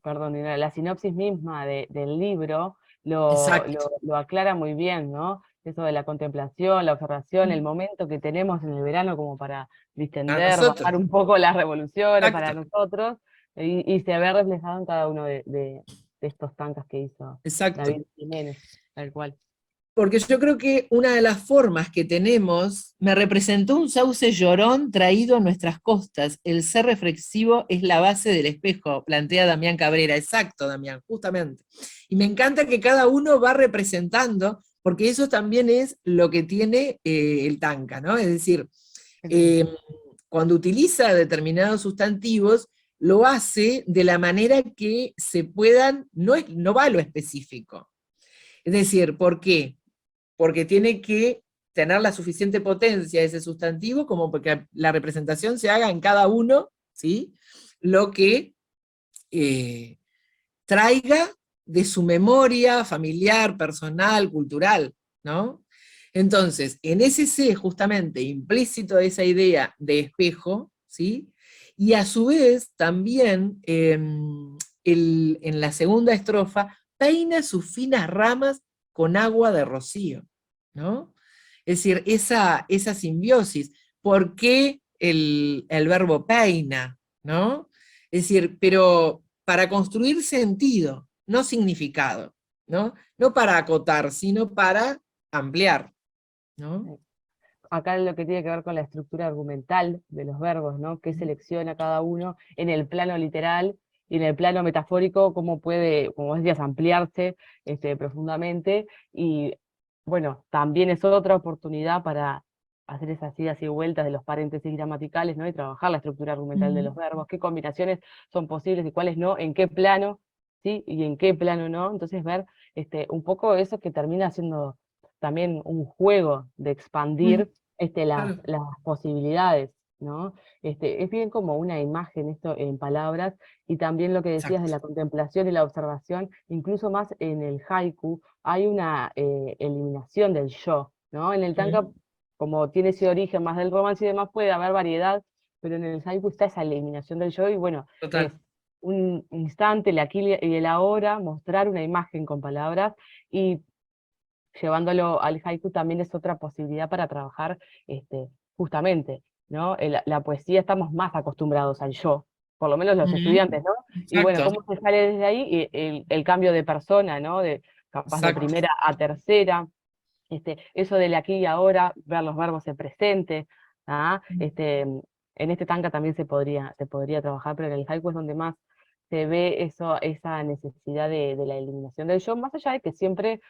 Perdón, Dinora, la sinopsis misma del libro Exacto. lo aclara muy bien, ¿no? Eso de la contemplación, la observación, el momento que tenemos en el verano como para Para distender, bajar nosotros. un poco las revoluciones para Exacto, nosotros, y se ve reflejado en cada uno de estos tanques que hizo exacto. David Jiménez, tal cual. Porque yo creo que una de las formas que tenemos, me representó un sauce llorón traído a nuestras costas. El ser reflexivo es la base del espejo, plantea Damián Cabrera. Exacto, Damián, justamente. Y me encanta que cada uno va representando, porque eso también es lo que tiene el tanca, ¿no? Es decir, eh, cuando utiliza determinados sustantivos, lo hace de la manera que se puedan, no va a lo específico. Es decir, ¿por qué? Porque tiene que tener la suficiente potencia de ese sustantivo como porque la representación se haga en cada uno, ¿sí? Lo que traiga de su memoria familiar, personal, cultural, ¿no? Entonces, en ese C, justamente, implícito esa idea de espejo, ¿sí? Y a su vez, también, en la segunda estrofa, peina sus finas ramas con agua de rocío, ¿no? Es decir, esa simbiosis. ¿Por qué el verbo peina, ¿no? Es decir, pero para construir sentido, no significado, ¿no? No para acotar, sino para ampliar, ¿no? Acá lo que tiene que ver con la estructura argumental de los verbos, ¿no? Qué selecciona cada uno en el plano literal y en el plano metafórico, cómo puede, como decías, ampliarse profundamente. Y bueno, también es otra oportunidad para hacer esas idas y vueltas de los paréntesis gramaticales, ¿no? Y trabajar la estructura argumental de los verbos, qué combinaciones son posibles y cuáles no, en qué plano, ¿sí? Y en qué plano no. Entonces ver un poco eso que termina siendo también un juego de expandir Claro. las posibilidades, ¿no? Es bien como una imagen esto en palabras, y también lo que decías de Exacto. la contemplación y la observación, incluso más en el haiku, hay una eliminación del yo, ¿no? En el tanka, como tiene ese origen más del romance y demás, puede haber variedad, pero en el haiku está esa eliminación del yo, y bueno, es Total. un instante, el aquí y el ahora, mostrar una imagen con palabras, y llevándolo al haiku también es otra posibilidad para trabajar justamente, ¿no? La poesía estamos más acostumbrados al yo, por lo menos los estudiantes, ¿no? Y bueno, Exacto. ¿cómo se sale desde ahí? Y el cambio de persona, ¿no? Capaz de Exacto. primera a tercera, eso del aquí y ahora, ver los verbos en presente, ¿ah? En este tanka también se podría trabajar, pero en el haiku es donde más se ve eso, esa necesidad de la eliminación del yo, más allá de que siempre,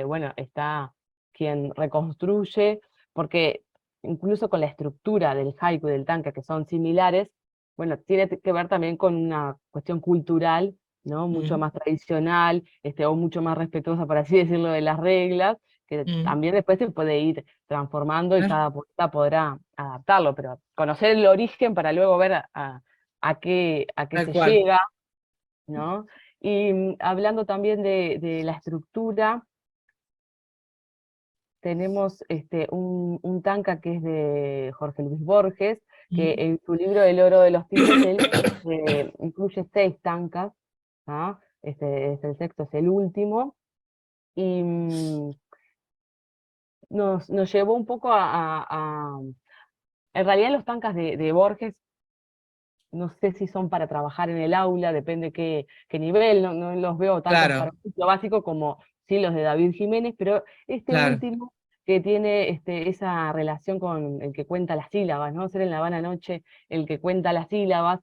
bueno, está quien reconstruye, porque incluso con la estructura del haiku y del tanka, que son similares, bueno, tiene que ver también con una cuestión cultural, ¿no? Mucho Mm, más tradicional, o mucho más respetuosa, por así decirlo, de las reglas, que mm, también después se puede ir transformando y claro. cada poeta podrá adaptarlo, pero conocer el origen para luego ver a qué Tal se cual. llega, ¿no? Y hablando también de la estructura, tenemos un tanka que es de Jorge Luis Borges, que Mm, en su libro El oro de los tigres, él incluye 6 tankas, ¿ah? Es el sexto, es el último, y nos llevó un poco en realidad los tankas de Borges, no sé si son para trabajar en el aula, depende qué nivel, no los veo tantos para claro, un ciclo básico como sí los de David Jiménez, pero este claro. último que tiene esa relación con el que cuenta las sílabas, ¿no? Ser en La Habana Noche el que cuenta las sílabas,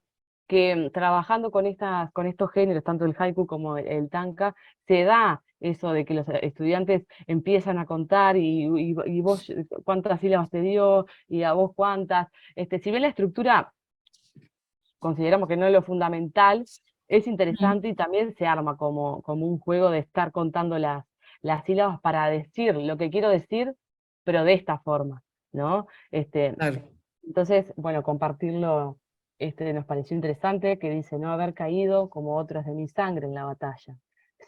que trabajando con estos géneros, tanto el haiku como el tanka, se da eso de que los estudiantes empiezan a contar y vos cuántas sílabas te dio y a vos cuántas. Si bien la estructura consideramos que no es lo fundamental, es Mm, interesante y también se arma como un juego de estar contando las sílabas para decir lo que quiero decir, pero de esta forma, ¿no? claro. Entonces, bueno, compartirlo nos pareció interesante, que dice no haber caído como otros de mi sangre en la batalla,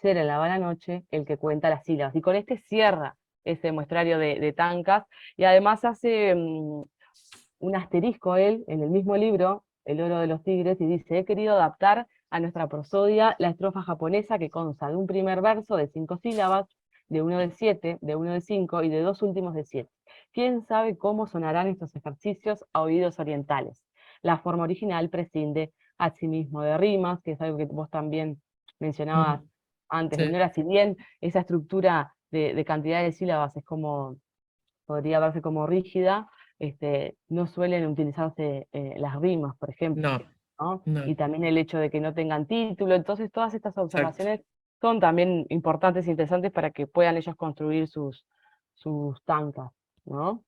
ser en la mala noche el que cuenta las sílabas. Y con cierra ese muestrario de Tancas, y además hace un asterisco él en el mismo libro, El oro de los tigres, y dice, he querido adaptar a nuestra prosodia la estrofa japonesa que consta de un primer verso de 5 sílabas, de uno de 7, de uno de 5 y de 2 últimos de 7. ¿Quién sabe cómo sonarán estos ejercicios a oídos orientales? La forma original prescinde asimismo de rimas, que es algo que vos también mencionabas Mm, antes, sí, Leonora, si bien esa estructura de cantidad de sílabas es como podría verse como rígida, no suelen utilizarse las rimas, por ejemplo, no, ¿no? no, Y también el hecho de que no tengan título, entonces todas estas exacto. observaciones son también importantes e interesantes para que puedan ellos construir sus tankas, ¿no?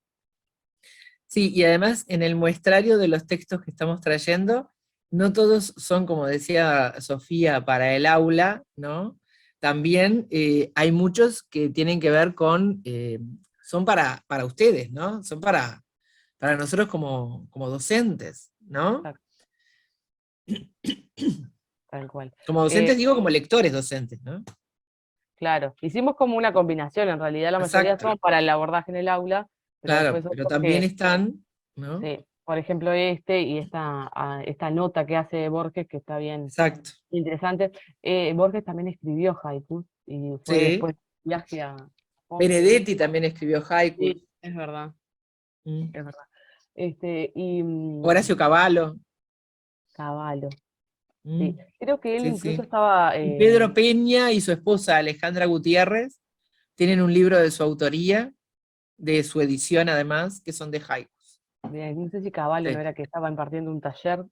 Sí, y además en el muestrario de los textos que estamos trayendo, no todos son, como decía Sofía, para el aula, ¿no? También hay muchos que tienen que ver con son para ustedes, ¿no? Son para nosotros como docentes, ¿no? Exacto. Tal cual. Como docentes digo como lectores docentes, ¿no? Claro, hicimos como una combinación, en realidad la mayoría Exacto, son para el abordaje en el aula, pero claro, después pero otros también están, ¿no? sí, por ejemplo y esta nota que hace Borges, que está bien Exacto, interesante. Borges también escribió haikus, y fue sí. después viaje a Japón, creo. Benedetti también escribió haikus. Sí, es verdad, Mm. es verdad. Y Horacio Cavallo. Cavallo, Mm. sí. Creo que él Sí, incluso sí. estaba, Y Pedro Peña y su esposa Alejandra Gutiérrez tienen un libro de su autoría, de su edición además, que son de haikus. no sé si Cavallo no Sí, era que estaba impartiendo un taller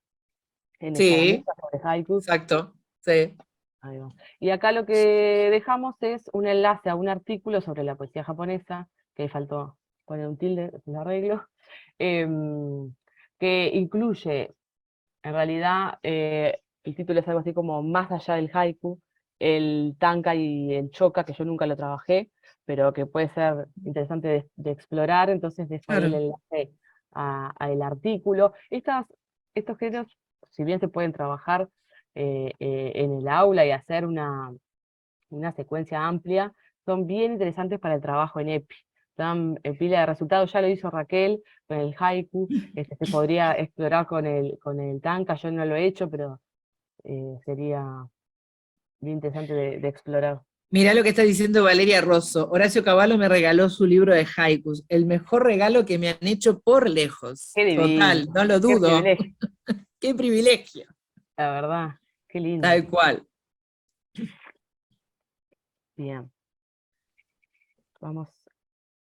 en sí, Escaramuza sobre haikus. exacto. Sí. Ahí va. Y acá lo que dejamos es un enlace a un artículo sobre la poesía japonesa, que ahí faltó poner un tilde, lo arreglo, em, que incluye, en realidad, el título es algo así como Más allá del haiku, el tanka y el choka, que yo nunca lo trabajé, pero que puede ser interesante de explorar, entonces dejo ahí el Claro. enlace al artículo. Estos géneros, si bien se pueden trabajar en el aula y hacer una secuencia amplia, son bien interesantes para el trabajo en EPI. Dan pila de resultados, ya lo hizo Raquel con el haiku, se podría explorar con el tanka, yo no lo he hecho, pero sería bien interesante de explorar. Mirá lo que está diciendo Valeria Rosso. Horacio Cavallo me regaló su libro de haikus. El mejor regalo que me han hecho por lejos. Qué divino, Total, no lo qué dudo. privilegio, Qué privilegio. la verdad, qué lindo. Tal cual. Bien, vamos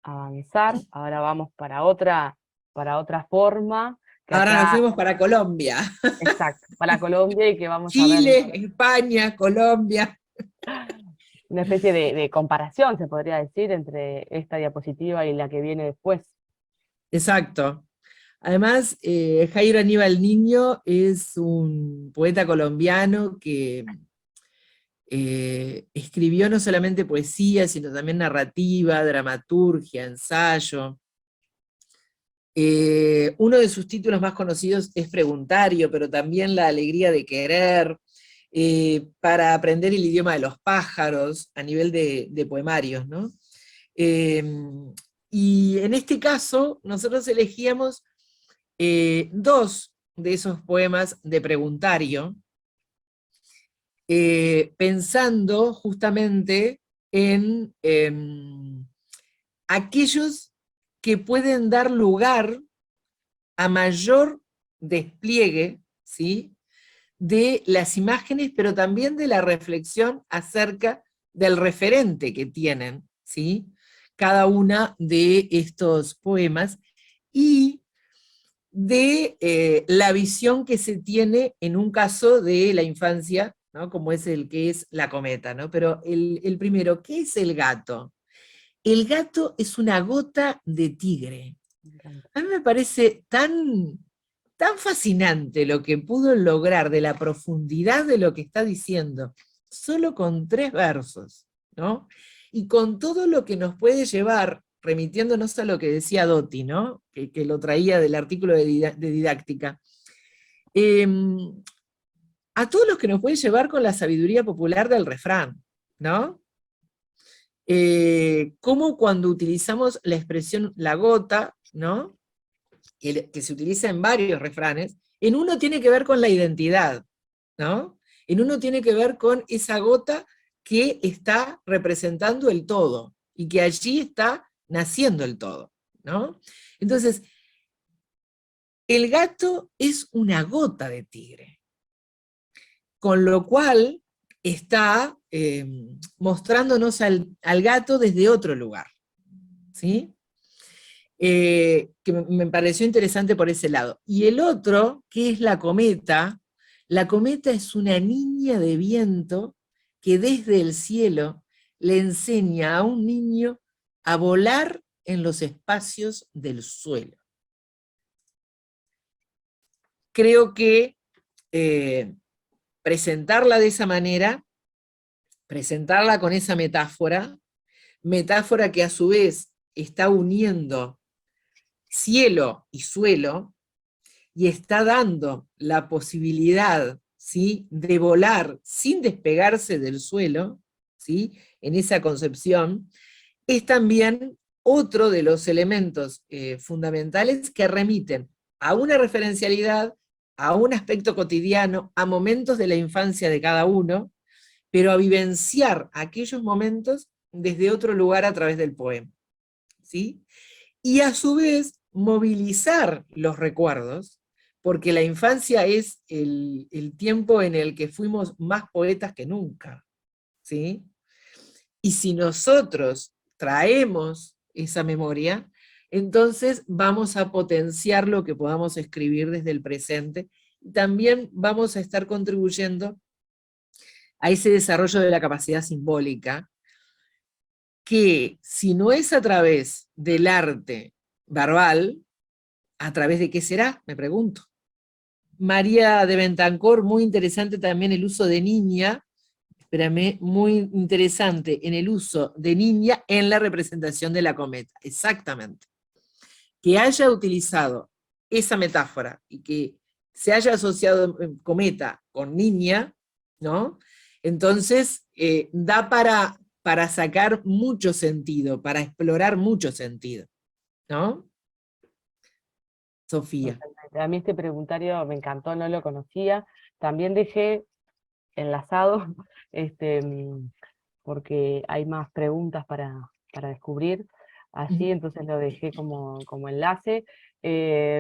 a avanzar, ahora vamos para otra forma, que Ahora nos acá, fuimos para Colombia. exacto, para Colombia y que vamos a ver Chile, España, Colombia. una especie de comparación, se podría decir, entre esta diapositiva y la que viene después. Exacto. Además, Jairo Aníbal Niño es un poeta colombiano que escribió no solamente poesía, sino también narrativa, dramaturgia, ensayo. Uno de sus títulos más conocidos es Preguntario, pero también La alegría de querer, para aprender el idioma de los pájaros, a nivel de poemarios, ¿no? Eh, y en este caso, nosotros elegíamos dos de esos poemas de Preguntario, pensando justamente en aquellos que pueden dar lugar a mayor despliegue, ¿sí?, de las imágenes, pero también de la reflexión acerca del referente que tienen, ¿sí?, cada una de estos poemas, y de la visión que se tiene en un caso de la infancia, ¿no?, como es el que es La cometa, ¿no? Pero el primero, ¿qué es el gato? El gato es una gota de tigre. Me encanta. A mí me parece tan fascinante lo que pudo lograr de la profundidad de lo que está diciendo, solo con 3 versos, ¿no? Y con todo lo que nos puede llevar, remitiéndonos a lo que decía Dotti, ¿no?, que lo traía del artículo de didáctica, a todos los que nos puede llevar con la sabiduría popular del refrán, ¿no? Como cuando utilizamos la expresión la gota, ¿no?, que se utiliza en varios refranes, en uno tiene que ver con la identidad, ¿no? En uno tiene que ver con esa gota que está representando el todo, y que allí está naciendo el todo, ¿no? Entonces, el gato es una gota de tigre, con lo cual está mostrándonos al gato desde otro lugar, ¿sí? Que me pareció interesante por ese lado. Y el otro, que es la cometa es una niña de viento que desde el cielo le enseña a un niño a volar en los espacios del suelo. Creo que presentarla de esa manera, presentarla con esa metáfora que a su vez está uniendo cielo y suelo, y está dando la posibilidad, ¿sí?, de volar sin despegarse del suelo, ¿sí?, en esa concepción, es también otro de los elementos fundamentales que remiten a una referencialidad, a un aspecto cotidiano, a momentos de la infancia de cada uno, pero a vivenciar aquellos momentos desde otro lugar a través del poema, ¿sí? Y a su vez movilizar los recuerdos, porque la infancia es el tiempo en el que fuimos más poetas que nunca, ¿sí? Y si nosotros traemos esa memoria, entonces vamos a potenciar lo que podamos escribir desde el presente, y también vamos a estar contribuyendo a ese desarrollo de la capacidad simbólica, que si no es a través del arte verbal, ¿a través de qué será? Me pregunto. María de Bentancor, muy interesante también el uso de niña, espérame, muy interesante en el uso de niña en la representación de la cometa, exactamente. Que haya utilizado esa metáfora y que se haya asociado cometa con niña, ¿no? Entonces da para sacar mucho sentido, para explorar mucho sentido, ¿no? Sofía. Totalmente. A mí este preguntario me encantó, no lo conocía. También dejé enlazado, porque hay más preguntas para descubrir allí, entonces lo dejé como enlace.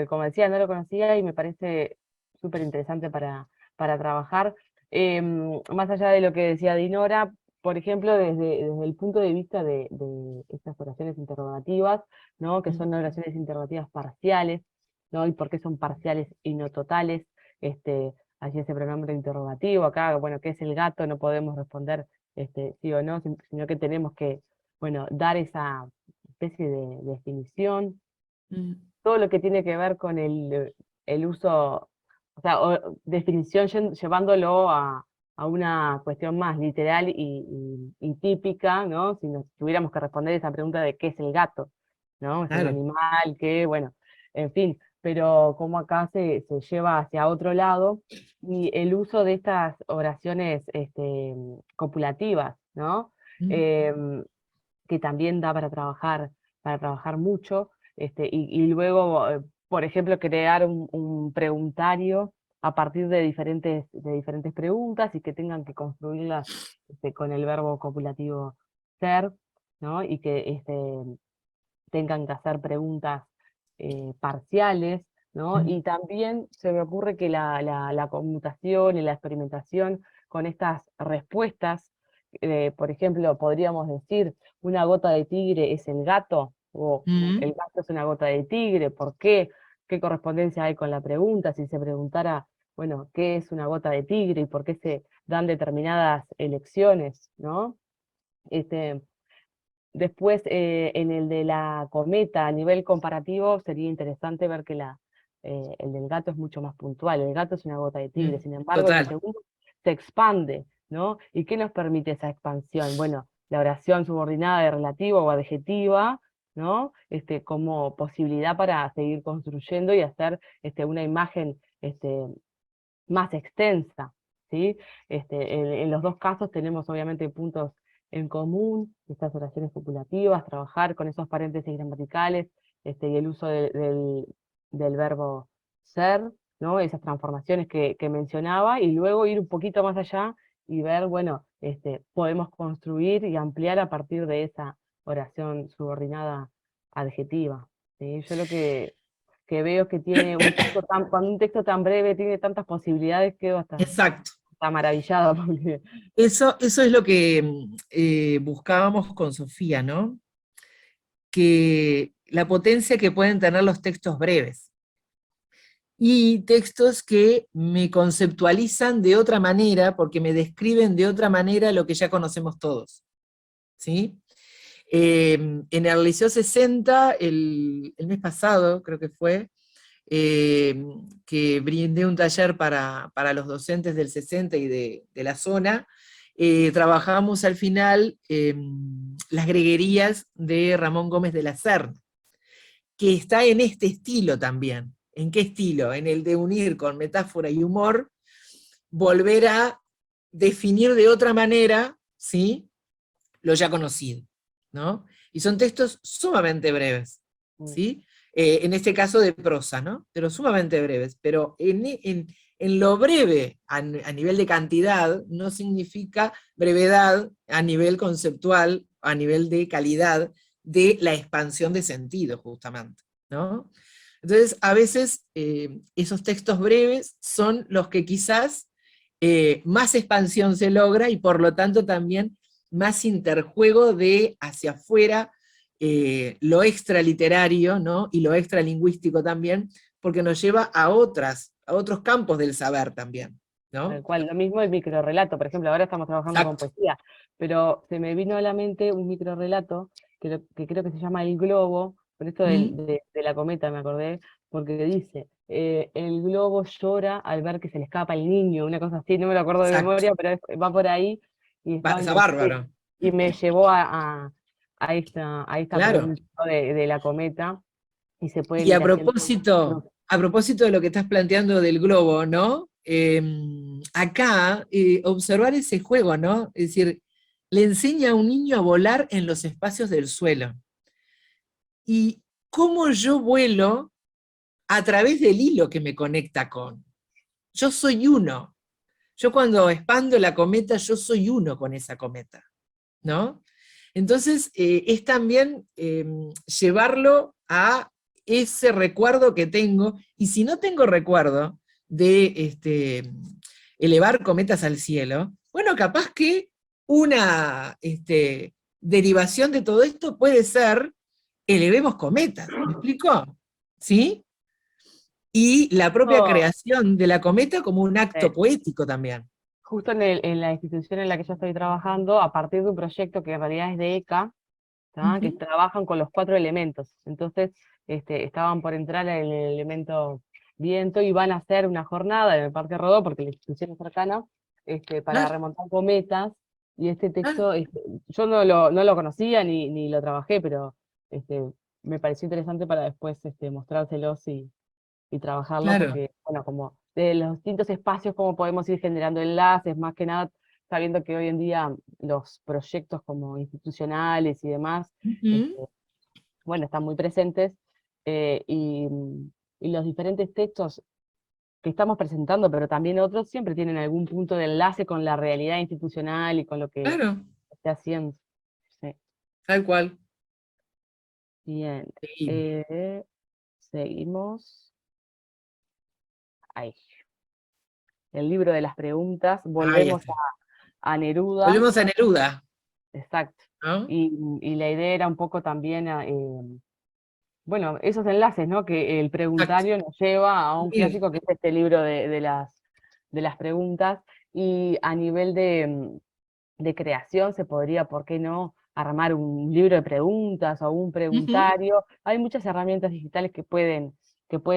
Como decía, no lo conocía y me parece súper interesante para trabajar. Más allá de lo que decía Dinora, por ejemplo, desde el punto de vista de estas oraciones interrogativas, ¿no? Que son oraciones interrogativas parciales, ¿no? Y por qué son parciales y no totales. Allí ese pronombre interrogativo, acá, bueno, ¿qué es el gato? No podemos responder sí o no, sino que tenemos que, bueno, dar esa especie de definición. Todo lo que tiene que ver con el uso, o sea, definición llevándolo a una cuestión más literal y típica, ¿no? Si nos tuviéramos que responder esa pregunta de qué es el gato, ¿no? Es un Claro. animal que, bueno, en fin, pero como acá se lleva hacia otro lado, y el uso de estas oraciones copulativas, ¿no? Que también da para trabajar mucho, y luego, por ejemplo, crear un preguntario a partir de diferentes preguntas y que tengan que construirlas con el verbo copulativo ser, ¿no? Y que tengan que hacer preguntas parciales, ¿no? Y también se me ocurre que la conmutación y la experimentación con estas respuestas, por ejemplo, podríamos decir, una gota de tigre es el gato, o el gato es una gota de tigre, ¿por qué? ¿Qué correspondencia hay con la pregunta? Si se preguntara, bueno, ¿qué es una gota de tigre y por qué se dan determinadas elecciones, ¿no? Después, en el de la cometa, a nivel comparativo, sería interesante ver que el del gato es mucho más puntual. El gato es una gota de tigre, sin embargo, el Total. segundo se expande, ¿no? ¿Y qué nos permite esa expansión? Bueno, la oración subordinada de relativa o adjetiva, ¿no? Como posibilidad para seguir construyendo y hacer una imagen más extensa, ¿sí? En los dos casos tenemos obviamente puntos en común, estas oraciones copulativas, trabajar con esos paréntesis gramaticales, y el uso del verbo ser, ¿no? Esas transformaciones que mencionaba, y luego ir un poquito más allá y ver, bueno, podemos construir y ampliar a partir de esa oración subordinada adjetiva, ¿sí? Yo lo que veo que tiene un texto cuando un texto tan breve tiene tantas posibilidades, quedo Exacto. hasta maravillada. Porque Eso es lo que buscábamos con Sofía, ¿no? Que la potencia que pueden tener los textos breves. Y textos que me conceptualizan de otra manera, porque me describen de otra manera lo que ya conocemos todos. ¿Sí? En el Liceo 60, el mes pasado, creo que fue, que brindé un taller para los docentes del 60 y de la zona, trabajamos al final las greguerías de Ramón Gómez de la Serna, que está en este estilo también. ¿En qué estilo? En el de unir con metáfora y humor, volver a definir de otra manera, ¿sí?, lo ya conocido, ¿no? Y son textos sumamente breves, ¿sí? En este caso de prosa, ¿no? Pero sumamente breves, pero en lo breve, a nivel de cantidad, no significa brevedad a nivel conceptual, a nivel de calidad, de la expansión de sentido, justamente, ¿no? Entonces, a veces esos textos breves son los que quizás más expansión se logra y por lo tanto también más interjuego de hacia afuera lo extraliterario, ¿no?, y lo extralingüístico también, porque nos lleva a otros campos del saber también, Tal ¿no? cual, lo mismo el microrrelato, por ejemplo, ahora estamos trabajando con Exacto. poesía, pero se me vino a la mente un microrrelato que creo que se llama El Globo, por esto de la cometa me acordé, porque dice, el globo llora al ver que se le escapa el niño, una cosa así, no me lo acuerdo de Exacto. memoria, pero va por ahí, y estaba Está interesante, bárbaro. y me llevó a esta Claro. pregunta, ¿no?, de la cometa, y se pueden Y ir haciendo a propósito de lo que estás planteando del globo, ¿no? Acá, observar ese juego, ¿no? Es decir, le enseña a un niño a volar en los espacios del suelo. Y cómo yo vuelo a través del hilo que me conecta con. Yo soy uno. Yo cuando expando la cometa, yo soy uno con esa cometa, ¿no? Entonces, es también llevarlo a ese recuerdo que tengo, y si no tengo recuerdo de elevar cometas al cielo, bueno, capaz que una derivación de todo esto puede ser elevemos cometas, ¿me explico? ¿Sí? Y la propia justo, creación de la cometa como un acto eh, poético también. justo en la institución en la que yo estoy trabajando, a partir de un proyecto que en realidad es de ECA, ¿tá?, que Ujú. trabajan con los 4 elementos. Entonces, estaban por entrar en el elemento viento y van a hacer una jornada en el Parque Rodó, porque la institución es cercana, para Claro, remontar cometas. Y este claro, texto, yo no lo conocía ni lo trabajé, pero este, me pareció interesante para después mostrárselos y trabajarlo, claro. porque, bueno, como de los distintos espacios, cómo podemos ir generando enlaces, más que nada, sabiendo que hoy en día los proyectos como institucionales y demás, Ujú. bueno, están muy presentes, y los diferentes textos que estamos presentando, pero también otros, siempre tienen algún punto de enlace con la realidad institucional y con lo que Claro, está haciendo. Sí. tal cual. Bien, Seguimos. seguimos. Ahí. El libro de las preguntas, Ahí volvemos está. a Neruda. Volvemos a Neruda, Exacto. ¿no? Y la idea era un poco también, bueno, esos enlaces, ¿no?, que el Exacto. preguntario nos lleva a un Unir. clásico que es este libro de las preguntas, y a nivel de creación se podría, ¿por qué no?, armar un libro de preguntas o un Ujú. preguntario. Hay muchas herramientas digitales que pueden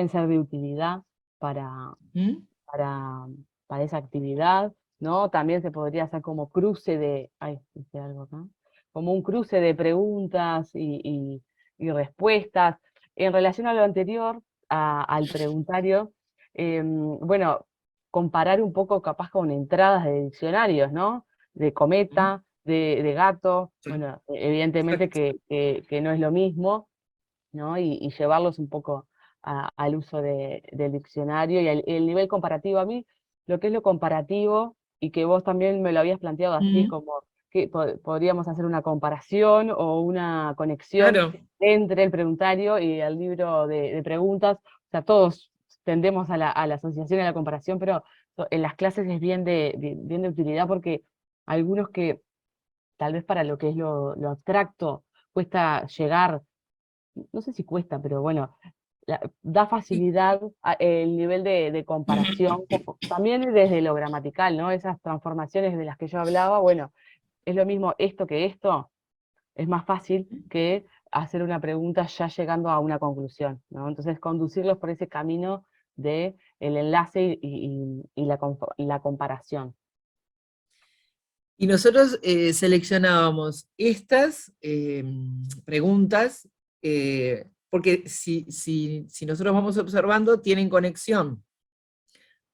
ser de utilidad para, ¿Mm? para, para esa actividad, ¿no? También se podría hacer como cruce de, ay, hice algo acá, como un cruce de preguntas y respuestas. En relación a lo anterior, al preguntario, bueno, comparar un poco capaz con entradas de diccionarios, ¿no? De ¿Mm? cometa, de gato, Sí, bueno, evidentemente exacto. que no es lo mismo, ¿no? Y llevarlos un poco al uso del diccionario y el nivel comparativo. A mí, lo que es lo comparativo, y que vos también me lo habías planteado así, Mm. como que podríamos hacer una comparación o una conexión Claro. entre el preguntario y el libro de preguntas. O sea, todos tendemos a la asociación y a la comparación, pero en las clases es bien de utilidad, porque algunos que tal vez para lo que es lo abstracto cuesta llegar, no sé si cuesta, pero bueno, da Sí. facilidad el nivel de comparación, también desde lo gramatical, ¿no? Esas transformaciones de las que yo hablaba, bueno, es lo mismo esto que esto, es más fácil que hacer una pregunta ya llegando a una conclusión, ¿no? Entonces, conducirlos por ese camino de el enlace y la comparación. Y nosotros seleccionábamos estas preguntas, porque si nosotros vamos observando, tienen conexión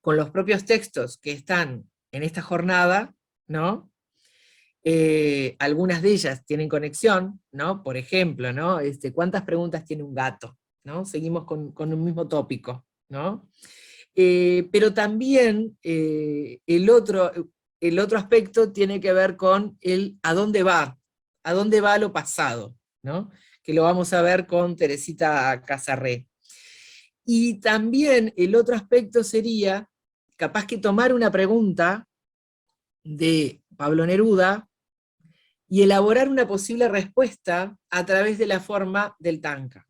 con los propios textos que están en esta jornada, ¿no? Algunas de ellas tienen conexión, ¿no? Por ejemplo, ¿no? ¿Cuántas preguntas tiene un gato? ¿No? Seguimos con un mismo tópico, ¿no? Pero también el otro aspecto tiene que ver con el a dónde va lo pasado, ¿no? Que lo vamos a ver con Teresita Casarré. Y también el otro aspecto sería, capaz que tomar una pregunta de Pablo Neruda y elaborar una posible respuesta a través de la forma del tanka,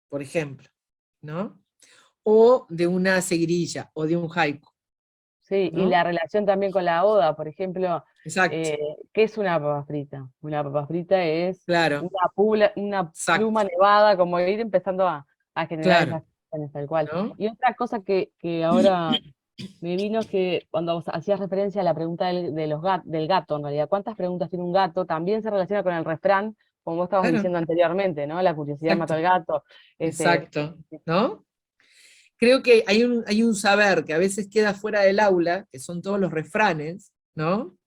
por ejemplo, ¿no? O de una seguirilla, o de un haiku. Sí, y ¿No? la relación también con la oda, por ejemplo, Exacto, ¿qué es una papa frita? Una papa frita es claro, una exacto, pluma nevada, como ir empezando a generar claro, esas sensaciones, tal cual. ¿no? Y otra cosa que ahora me vino es que cuando vos hacías referencia a la pregunta del gato, en realidad, ¿cuántas preguntas tiene un gato? También se relaciona con el refrán, como vos estabas Claro, diciendo anteriormente, ¿no? La curiosidad mató exacto, al gato. Este, exacto, ¿no? Creo que hay un saber que a veces queda fuera del aula, que son todos los refranes, ¿no?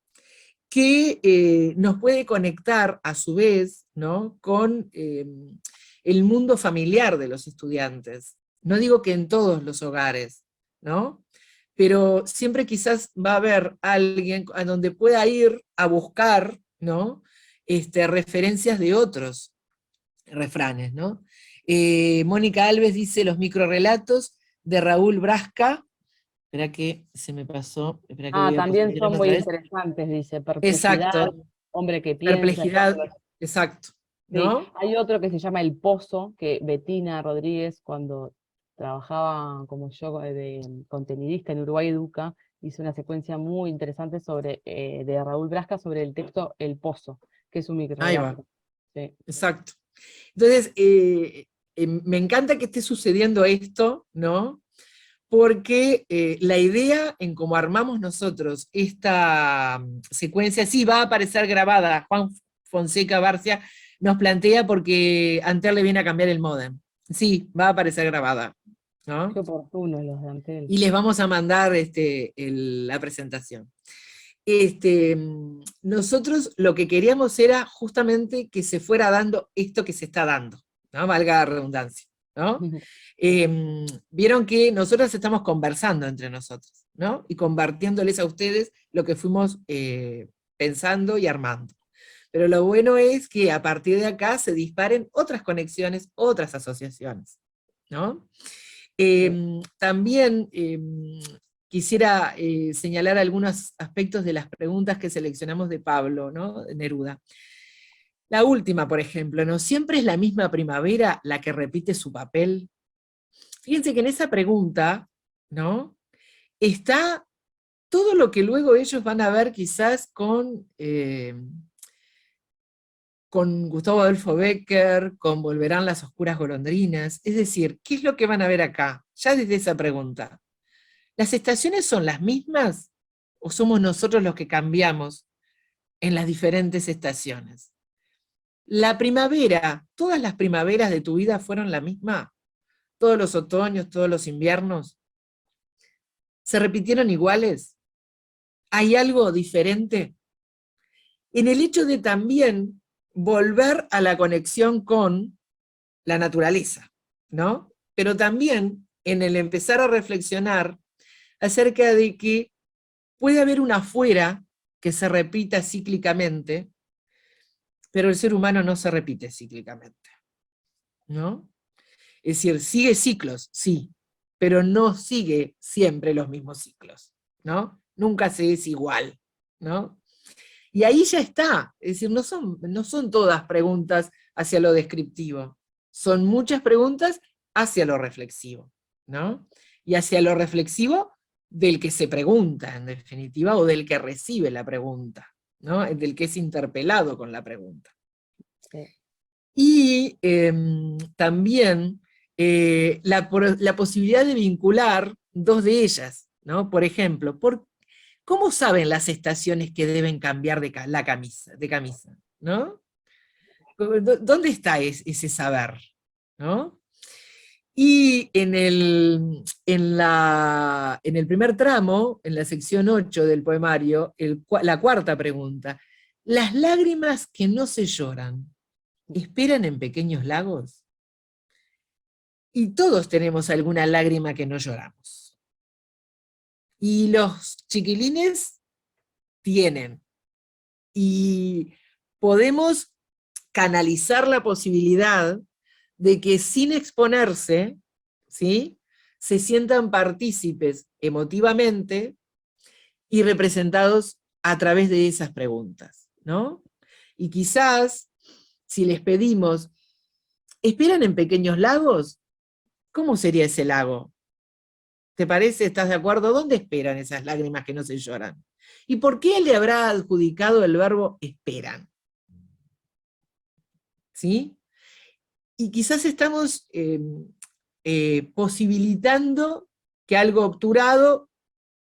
Que nos puede conectar a su vez, ¿no? Con el mundo familiar de los estudiantes. No digo que en todos los hogares, ¿no? Pero siempre quizás va a haber alguien a donde pueda ir a buscar, ¿no? Referencias de otros refranes, ¿no? Mónica Alves dice los microrelatos de Raúl Brasca. Espera que se me pasó, espera que voy a también son mirarlo muy otra vez. interesantes, dice, perplejidad, Exacto, hombre que piensa, perplejidad, exacto, sí, ¿no? hay otro que se llama El Pozo, que Betina Rodríguez, cuando trabajaba como yo de contenidista en Uruguay Educa, hizo una secuencia muy interesante de Raúl Brasca sobre el texto El Pozo, que es un Ahí va, microrelato. Sí. exacto. Entonces, me encanta que esté sucediendo esto, ¿no? Porque la idea en cómo armamos nosotros esta secuencia, sí va a aparecer grabada. Juan Fonseca Barcia nos plantea porque Antel le viene a cambiar el módem. Sí, va a aparecer grabada, Qué ¿no? oportuno los de Antel. Y les vamos a mandar la presentación. Nosotros lo que queríamos era justamente que se fuera dando esto que se está dando, ¿no? Valga la redundancia, ¿no? Vieron que nosotros estamos conversando entre nosotros, ¿no? Y compartiéndoles a ustedes lo que fuimos pensando y armando. Pero lo bueno es que a partir de acá se disparen otras conexiones, otras asociaciones, ¿no? También quisiera señalar algunos aspectos de las preguntas que seleccionamos de Pablo, ¿no? De Neruda. La última, por ejemplo, ¿no? ¿Siempre es la misma primavera la que repite su papel? Fíjense que en esa pregunta, ¿no? Está todo lo que luego ellos van a ver quizás con Gustavo Adolfo Bécquer, con Volverán las oscuras golondrinas. Es decir, ¿qué es lo que van a ver acá? Ya desde esa pregunta. ¿Las estaciones son las mismas o somos nosotros los que cambiamos en las diferentes estaciones? La primavera, ¿todas las primaveras de tu vida fueron la misma? ¿Todos los otoños, todos los inviernos? ¿Se repitieron iguales? ¿Hay algo diferente? En el hecho de también volver a la conexión con la naturaleza, ¿no? Pero también en el empezar a reflexionar acerca de que puede haber un afuera que se repita cíclicamente, pero el ser humano no se repite cíclicamente, ¿no? Es decir, sigue ciclos, sí, pero no sigue siempre los mismos ciclos, ¿no? Nunca se es igual, ¿no? Y ahí ya está, es decir, no son todas preguntas hacia lo descriptivo, son muchas preguntas hacia lo reflexivo, ¿no? Y hacia lo reflexivo del que se pregunta, en definitiva, o del que recibe la pregunta, ¿no? Del que es interpelado con la pregunta. Sí. Y también la posibilidad de vincular dos de ellas, ¿no? Por ejemplo, ¿Cómo saben las estaciones que deben cambiar la camisa, ¿no? ¿Dónde está ese saber? ¿No? Y en el primer tramo, en la sección 8 del poemario, la cuarta pregunta, ¿las lágrimas que no se lloran esperan en pequeños lagos? Y todos tenemos alguna lágrima que no lloramos. Y los chiquilines tienen. Y podemos canalizar la posibilidad de que sin exponerse, ¿sí?, se sientan partícipes emotivamente y representados a través de esas preguntas, ¿no? Y quizás, si les pedimos, ¿esperan en pequeños lagos? ¿Cómo sería ese lago? ¿Te parece? ¿Estás de acuerdo? ¿Dónde esperan esas lágrimas que no se lloran? ¿Y por qué le habrá adjudicado el verbo esperan? ¿Sí? Y quizás estamos posibilitando que algo obturado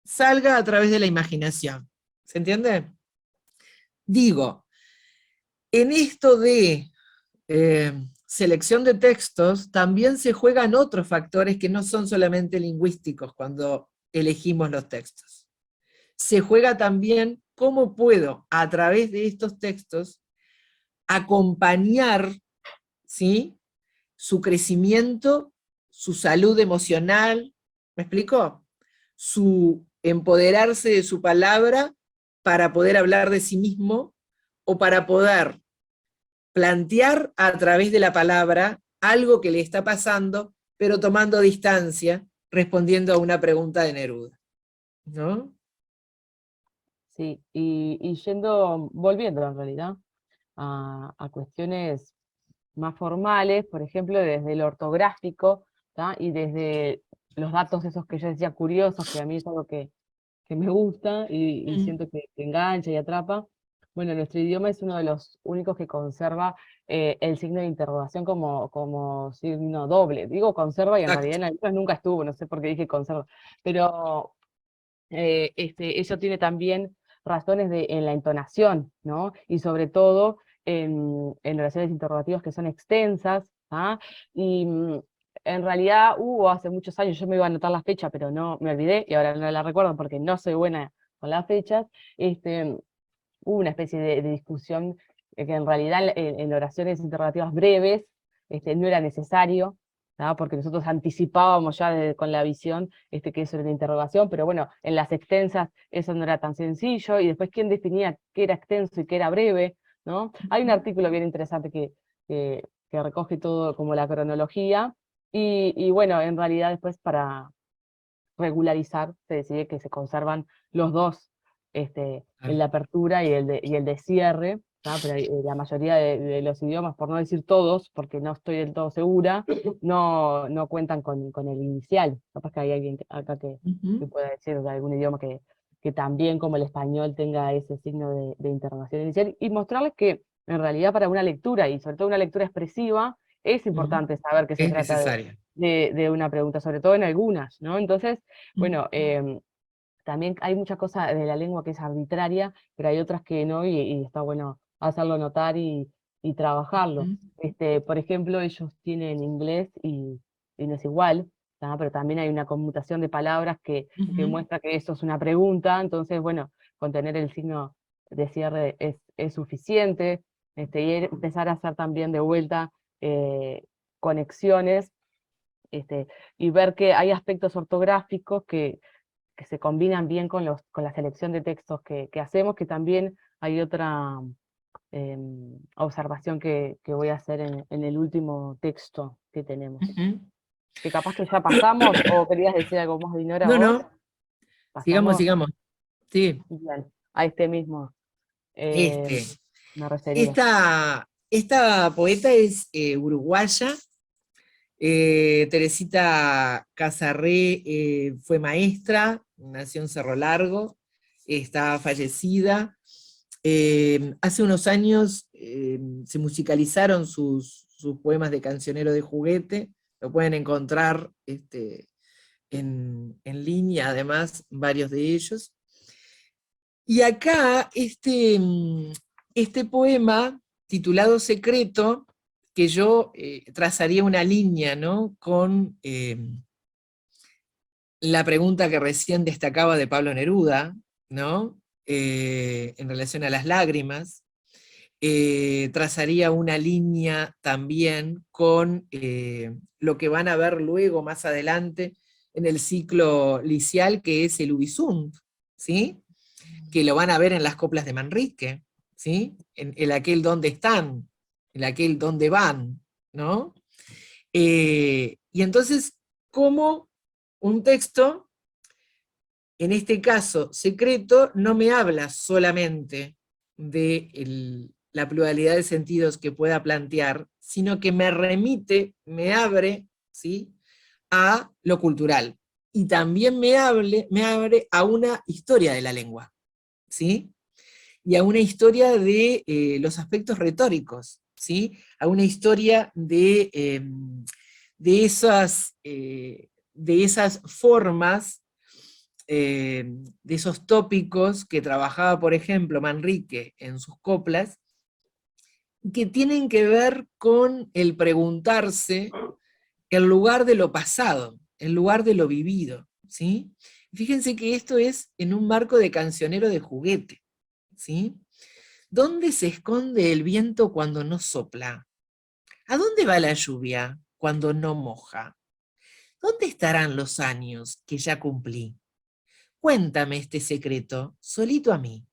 salga a través de la imaginación. ¿Se entiende? Digo, en esto de selección de textos, también se juegan otros factores que no son solamente lingüísticos cuando elegimos los textos. Se juega también cómo puedo, a través de estos textos, acompañar, ¿sí?, su crecimiento, su salud emocional, ¿me explico? Su empoderarse de su palabra para poder hablar de sí mismo o para poder plantear a través de la palabra algo que le está pasando, pero tomando distancia, respondiendo a una pregunta de Neruda, ¿no? Sí, y volviendo en realidad a cuestiones más formales, por ejemplo, desde lo ortográfico, ¿tá? Y desde los datos esos que yo decía curiosos, que a mí es algo que me gusta y siento que engancha y atrapa. Bueno, nuestro idioma es uno de los únicos que conserva el signo de interrogación como signo doble. Digo conserva y en Exacto. realidad en algunos nunca estuvo, no sé por qué dije conserva, pero eso tiene también razones en la entonación, ¿no? Y sobre todo en oraciones interrogativas que son extensas, ¿ah? Y en realidad hubo hace muchos años, yo me iba a anotar la fecha, pero no me olvidé, y ahora no la recuerdo porque no soy buena con las fechas, hubo una especie de discusión que en realidad en oraciones interrogativas breves no era necesario, ¿tá? Porque nosotros anticipábamos ya con la visión que eso era una interrogación, pero bueno, en las extensas eso no era tan sencillo, y después quién definía qué era extenso y qué era breve, ¿no? Hay un artículo bien interesante que recoge todo como la cronología, y bueno, en realidad después para regularizar se decide que se conservan los dos, el de apertura y el de cierre, ¿tá? Pero la mayoría de los idiomas, por no decir todos, porque no estoy del todo segura, no cuentan con el inicial. Capaz que hay alguien acá que pueda decir de algún idioma que también, como el español, tenga ese signo de interrogación inicial, y mostrarles que en realidad para una lectura, y sobre todo una lectura expresiva, es importante saber que se Es trata necesario. de una pregunta, sobre todo en algunas, ¿no? Entonces, bueno, también hay mucha cosa de la lengua que es arbitraria, pero hay otras que no, y está bueno hacerlo notar y trabajarlo. Por ejemplo, ellos tienen inglés y no es igual, ¿tá? Pero también hay una conmutación de palabras que muestra que eso es una pregunta, entonces, bueno, con tener el signo de cierre es suficiente, y empezar a hacer también de vuelta conexiones, y ver que hay aspectos ortográficos que se combinan bien con la selección de textos que hacemos, que también hay otra observación que voy a hacer en el último texto que tenemos. Que capaz que ya pasamos, o querías decir algo más, Dinora, No, vos. no, sigamos, ¿Pasamos? sigamos. Sí, Bien, a este mismo este. me refería. Esta poeta es uruguaya. Teresita Casarré fue maestra, nació en Cerro Largo, está fallecida. Hace unos años se musicalizaron sus poemas de Cancionero de Juguete, lo pueden encontrar en línea, además, varios de ellos. Y acá, este poema titulado Secreto, que yo trazaría una línea, ¿no?, con la pregunta que recién destacaba de Pablo Neruda, ¿no?, en relación a las lágrimas. Trazaría una línea también con lo que van a ver luego, más adelante, en el ciclo licial, que es el Ubisund, ¿sí?, que lo van a ver en las coplas de Manrique, ¿sí?, en aquel donde están, en aquel donde van, ¿no? Y entonces, como un texto, en este caso secreto, no me habla solamente de la pluralidad de sentidos que pueda plantear, sino que me remite, me abre, ¿sí?, a lo cultural. Y también me abre a una historia de la lengua, ¿sí?, y a una historia de los aspectos retóricos, ¿sí?, a una historia de esas formas, de esos tópicos que trabajaba, por ejemplo, Manrique en sus coplas, que tienen que ver con el preguntarse en lugar de lo pasado, en lugar de lo vivido, ¿sí? Fíjense que esto es en un marco de cancionero de juguete, ¿sí? ¿Dónde se esconde el viento cuando no sopla? ¿A dónde va la lluvia cuando no moja? ¿Dónde estarán los años que ya cumplí? Cuéntame este secreto, solito a mí.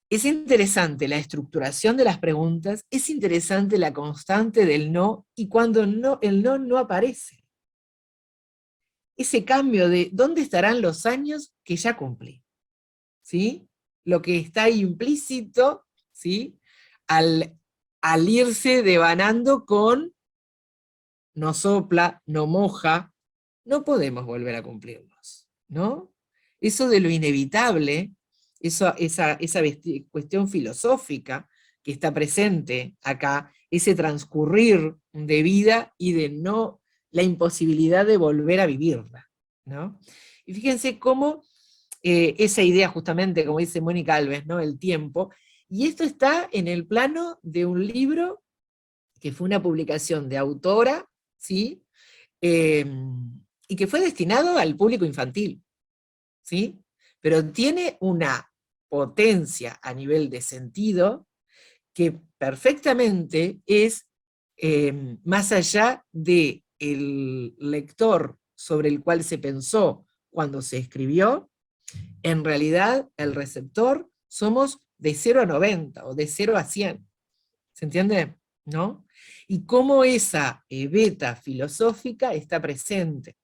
Es interesante la estructuración de las preguntas, es interesante la constante del no, y cuando no, el no no aparece. Ese cambio de ¿dónde estarán los años que ya cumplí? ¿Sí? Lo que está implícito, ¿sí?, al irse devanando con no sopla, no moja, no podemos volver a cumplirlos, ¿no? Eso de lo inevitable, esa cuestión filosófica que está presente acá, ese transcurrir de vida y de no, la imposibilidad de volver a vivirla, ¿no? Y fíjense cómo esa idea justamente, como dice Mónica Alves, ¿no?, el tiempo, y esto está en el plano de un libro que fue una publicación de autora, ¿sí?, eh, y que fue destinado al público infantil, ¿sí?, pero tiene una potencia a nivel de sentido que perfectamente es más allá de el lector sobre el cual se pensó cuando se escribió. En realidad el receptor somos de 0 a 90 o de 0 a 100, ¿se entiende?, ¿no? Y cómo esa beta filosófica está presente,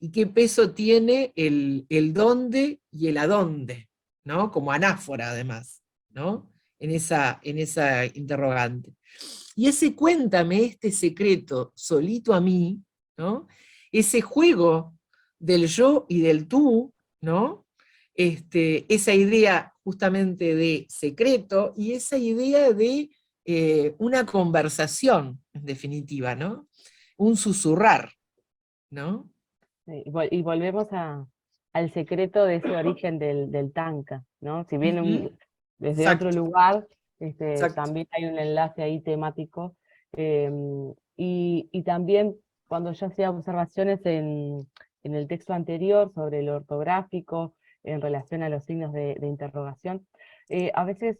y qué peso tiene el dónde y el adónde, ¿no?, como anáfora además, ¿no?, en esa interrogante. Y ese cuéntame este secreto solito a mí, ¿no?, ese juego del yo y del tú, ¿no?, esa idea justamente de secreto y esa idea de una conversación, en definitiva, ¿no?, un susurrar, ¿no? Y volvemos al secreto de ese origen del tanka, ¿no? Si viene Ujú. desde otro Exacto, lugar, exacto. también hay un enlace ahí temático. Y también cuando yo hacía observaciones en el texto anterior sobre lo ortográfico en relación a los signos de interrogación, a veces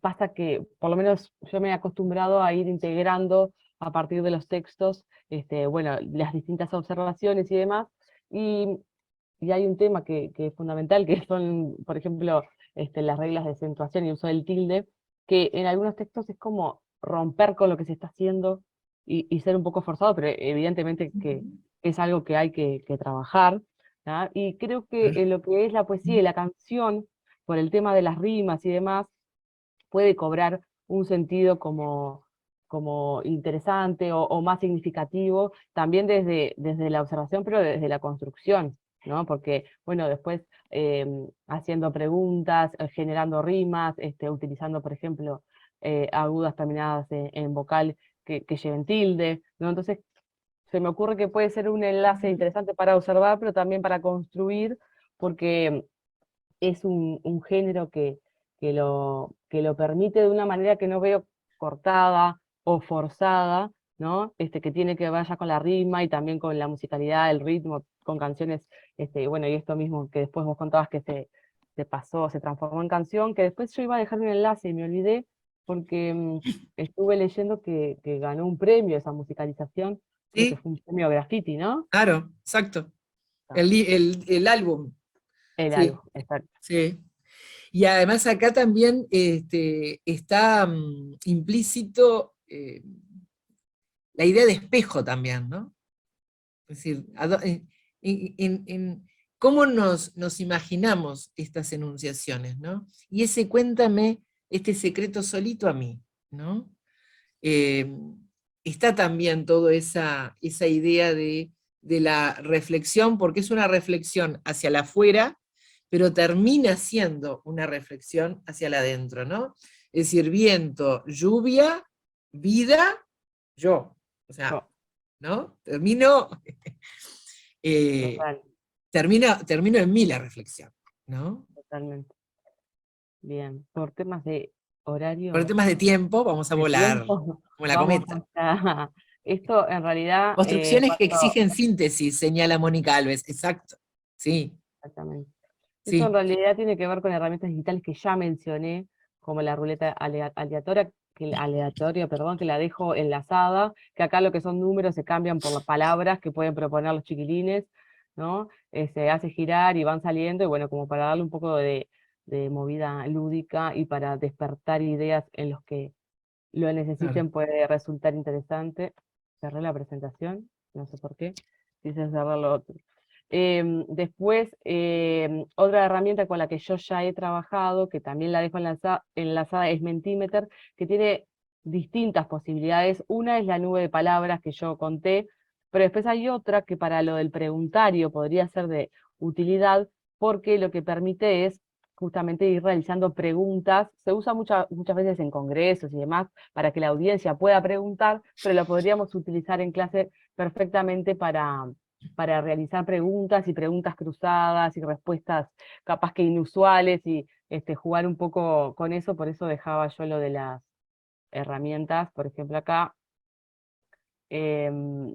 pasa que, por lo menos yo me he acostumbrado a ir integrando a partir de los textos, bueno, las distintas observaciones y demás, y, y hay un tema que es fundamental, que son, por ejemplo, las reglas de acentuación y uso del tilde, que en algunos textos es como romper con lo que se está haciendo y ser un poco forzado, pero evidentemente que es algo que hay que trabajar, ¿tá? Y creo que en lo que es la poesía y la canción, por el tema de las rimas y demás, puede cobrar un sentido como interesante o más significativo, también desde la observación, pero desde la construcción, ¿no? Porque, bueno, después haciendo preguntas, generando rimas, utilizando, por ejemplo, agudas terminadas en vocal que lleven tilde, ¿no? Entonces, se me ocurre que puede ser un enlace interesante para observar, pero también para construir, porque es un género que lo permite de una manera que no veo cortada o forzada, ¿no? Que tiene que ver ya con la rima y también con la musicalidad, el ritmo, con canciones, bueno, y esto mismo que después vos contabas que se pasó, se transformó en canción, que después yo iba a dejar un enlace y me olvidé, porque estuve leyendo que ganó un premio esa musicalización, creo que Sí, fue un premio Graffiti, ¿no? claro, exacto. Ah, El álbum, el sí, algo, exacto. sí. Y además acá también está implícito la idea de espejo también, ¿no? Es decir, cómo nos imaginamos estas enunciaciones, ¿no? Y ese cuéntame este secreto solito a mí, ¿no? Eh, Está también toda esa idea de la reflexión, porque es una reflexión hacia la afuera, pero termina siendo una reflexión hacia la adentro, ¿no? Es decir, viento, lluvia, vida, yo. O sea, Yo, ¿no? eh, total, termino en mí la reflexión, ¿no? totalmente. Bien, por temas de Por horario, temas de tiempo, vamos a de volar tiempo, como la vamos cometa. hasta... Esto en realidad, Construcciones que cuando... exigen síntesis, señala Mónica Alves. Exacto. Sí, Exactamente. Esto en sí. realidad tiene que ver con herramientas digitales que ya mencioné, como la ruleta aleatoria, perdón, que la dejo enlazada, que acá lo que son números se cambian por las palabras que pueden proponer los chiquilines, ¿no? Se hace girar y van saliendo, y bueno, como para darle un poco de movida lúdica y para despertar ideas en los que lo Claro. necesiten puede resultar interesante. Cerré la presentación, no sé por qué, quise cerrar lo otro. Después, otra herramienta con la que yo ya he trabajado, que también la dejo enlazada, es Mentimeter, que tiene distintas posibilidades. Una es la nube de palabras que yo conté, pero después hay otra que para lo del preguntario podría ser de utilidad, porque lo que permite es justamente ir realizando preguntas. Se usa muchas veces en congresos y demás para que la audiencia pueda preguntar, pero lo podríamos utilizar en clase perfectamente para realizar preguntas y preguntas cruzadas y respuestas capaz que inusuales y jugar un poco con eso. Por eso dejaba yo lo de las herramientas. Por ejemplo, acá, em,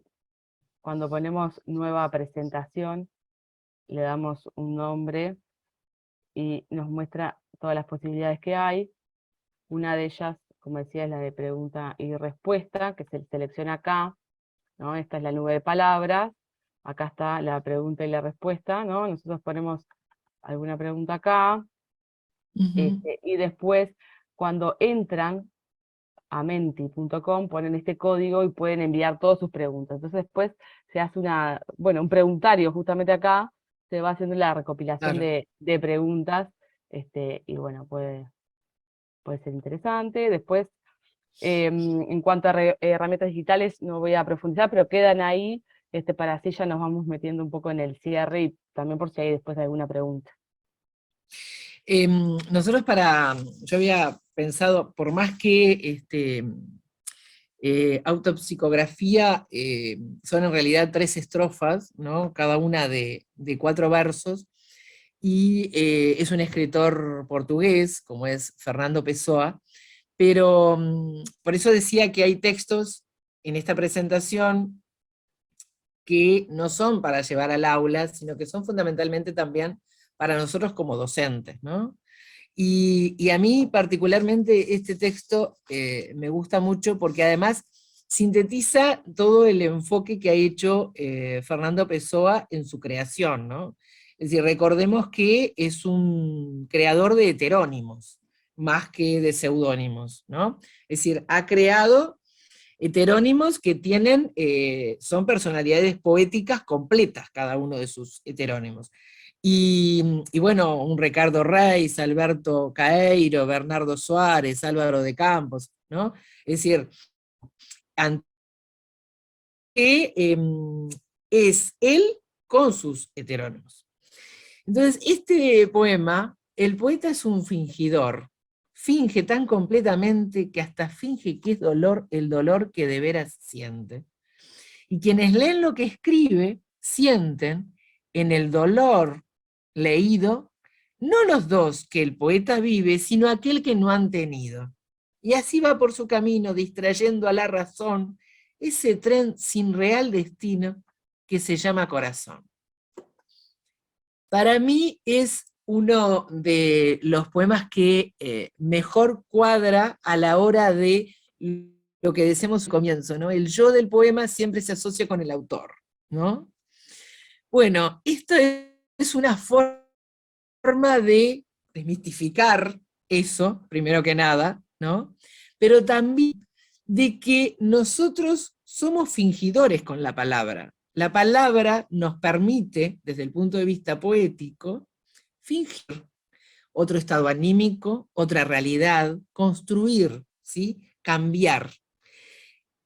cuando ponemos nueva presentación, le damos un nombre y nos muestra todas las posibilidades que hay. Una de ellas, como decía, es la de pregunta y respuesta, que se selecciona acá, ¿no? Esta es la nube de palabras, acá está la pregunta y la respuesta, ¿no? Nosotros ponemos alguna pregunta acá, Ujú. y después, cuando entran a menti.com, ponen este código y pueden enviar todas sus preguntas. Entonces después se hace un preguntario justamente acá, se va haciendo la recopilación Claro. de preguntas, y bueno, puede ser interesante. Después, en cuanto a herramientas digitales, no voy a profundizar, pero quedan ahí, para así ya nos vamos metiendo un poco en el cierre y también por si hay después alguna pregunta. Nosotros yo había pensado, por más que autopsicografía son en realidad 3 estrofas, ¿no? Cada una de 4 versos, y es un escritor portugués, como es Fernando Pessoa, pero por eso decía que hay textos en esta presentación que no son para llevar al aula, sino que son fundamentalmente también para nosotros como docentes, ¿no? Y a mí particularmente este texto me gusta mucho porque además sintetiza todo el enfoque que ha hecho Fernando Pessoa en su creación, ¿no? Es decir, recordemos que es un creador de heterónimos, más que de seudónimos, ¿no? Es decir, ha creado heterónimos que son personalidades poéticas completas, cada uno de sus heterónimos. Y bueno, un Ricardo Reis, Alberto Caeiro, Bernardo Suárez, Álvaro de Campos, ¿no? Es decir, es él con sus heterónimos. Entonces, este poema, el poeta es un fingidor, finge tan completamente que hasta finge que es el dolor que de veras siente. Y quienes leen lo que escribe sienten en el dolor leído no los dos que el poeta vive, sino aquel que no han tenido. Y así va por su camino, distrayendo a la razón, ese tren sin real destino que se llama corazón. Para mí es uno de los poemas que mejor cuadra a la hora de lo que decimos al comienzo, ¿no? El yo del poema siempre se asocia con el autor, ¿no? Bueno, esto es una forma de desmistificar eso, primero que nada, ¿no? Pero también de que nosotros somos fingidores con la palabra. La palabra nos permite, desde el punto de vista poético, fingir otro estado anímico, otra realidad, construir, ¿sí? Cambiar.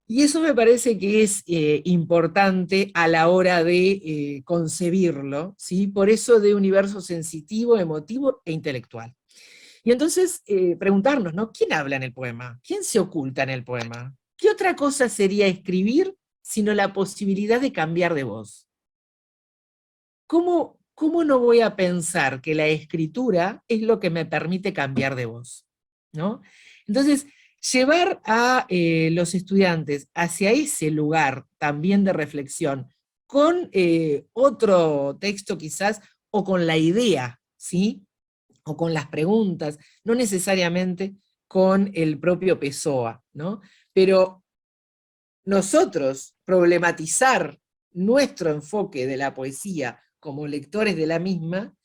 Y eso me parece que es importante a la hora de concebirlo, ¿sí? Por eso de universo sensitivo, emotivo e intelectual. Y entonces preguntarnos, ¿no? ¿Quién habla en el poema? ¿Quién se oculta en el poema? ¿Qué otra cosa sería escribir sino la posibilidad de cambiar de voz? ¿Cómo no voy a pensar que la escritura es lo que me permite cambiar de voz? ¿No? Entonces, llevar a los estudiantes hacia ese lugar también de reflexión, con otro texto quizás, o con la idea, ¿sí? O con las preguntas, no necesariamente con el propio Pessoa, ¿no? Pero nosotros problematizar nuestro enfoque de la poesía como lectores de la misma,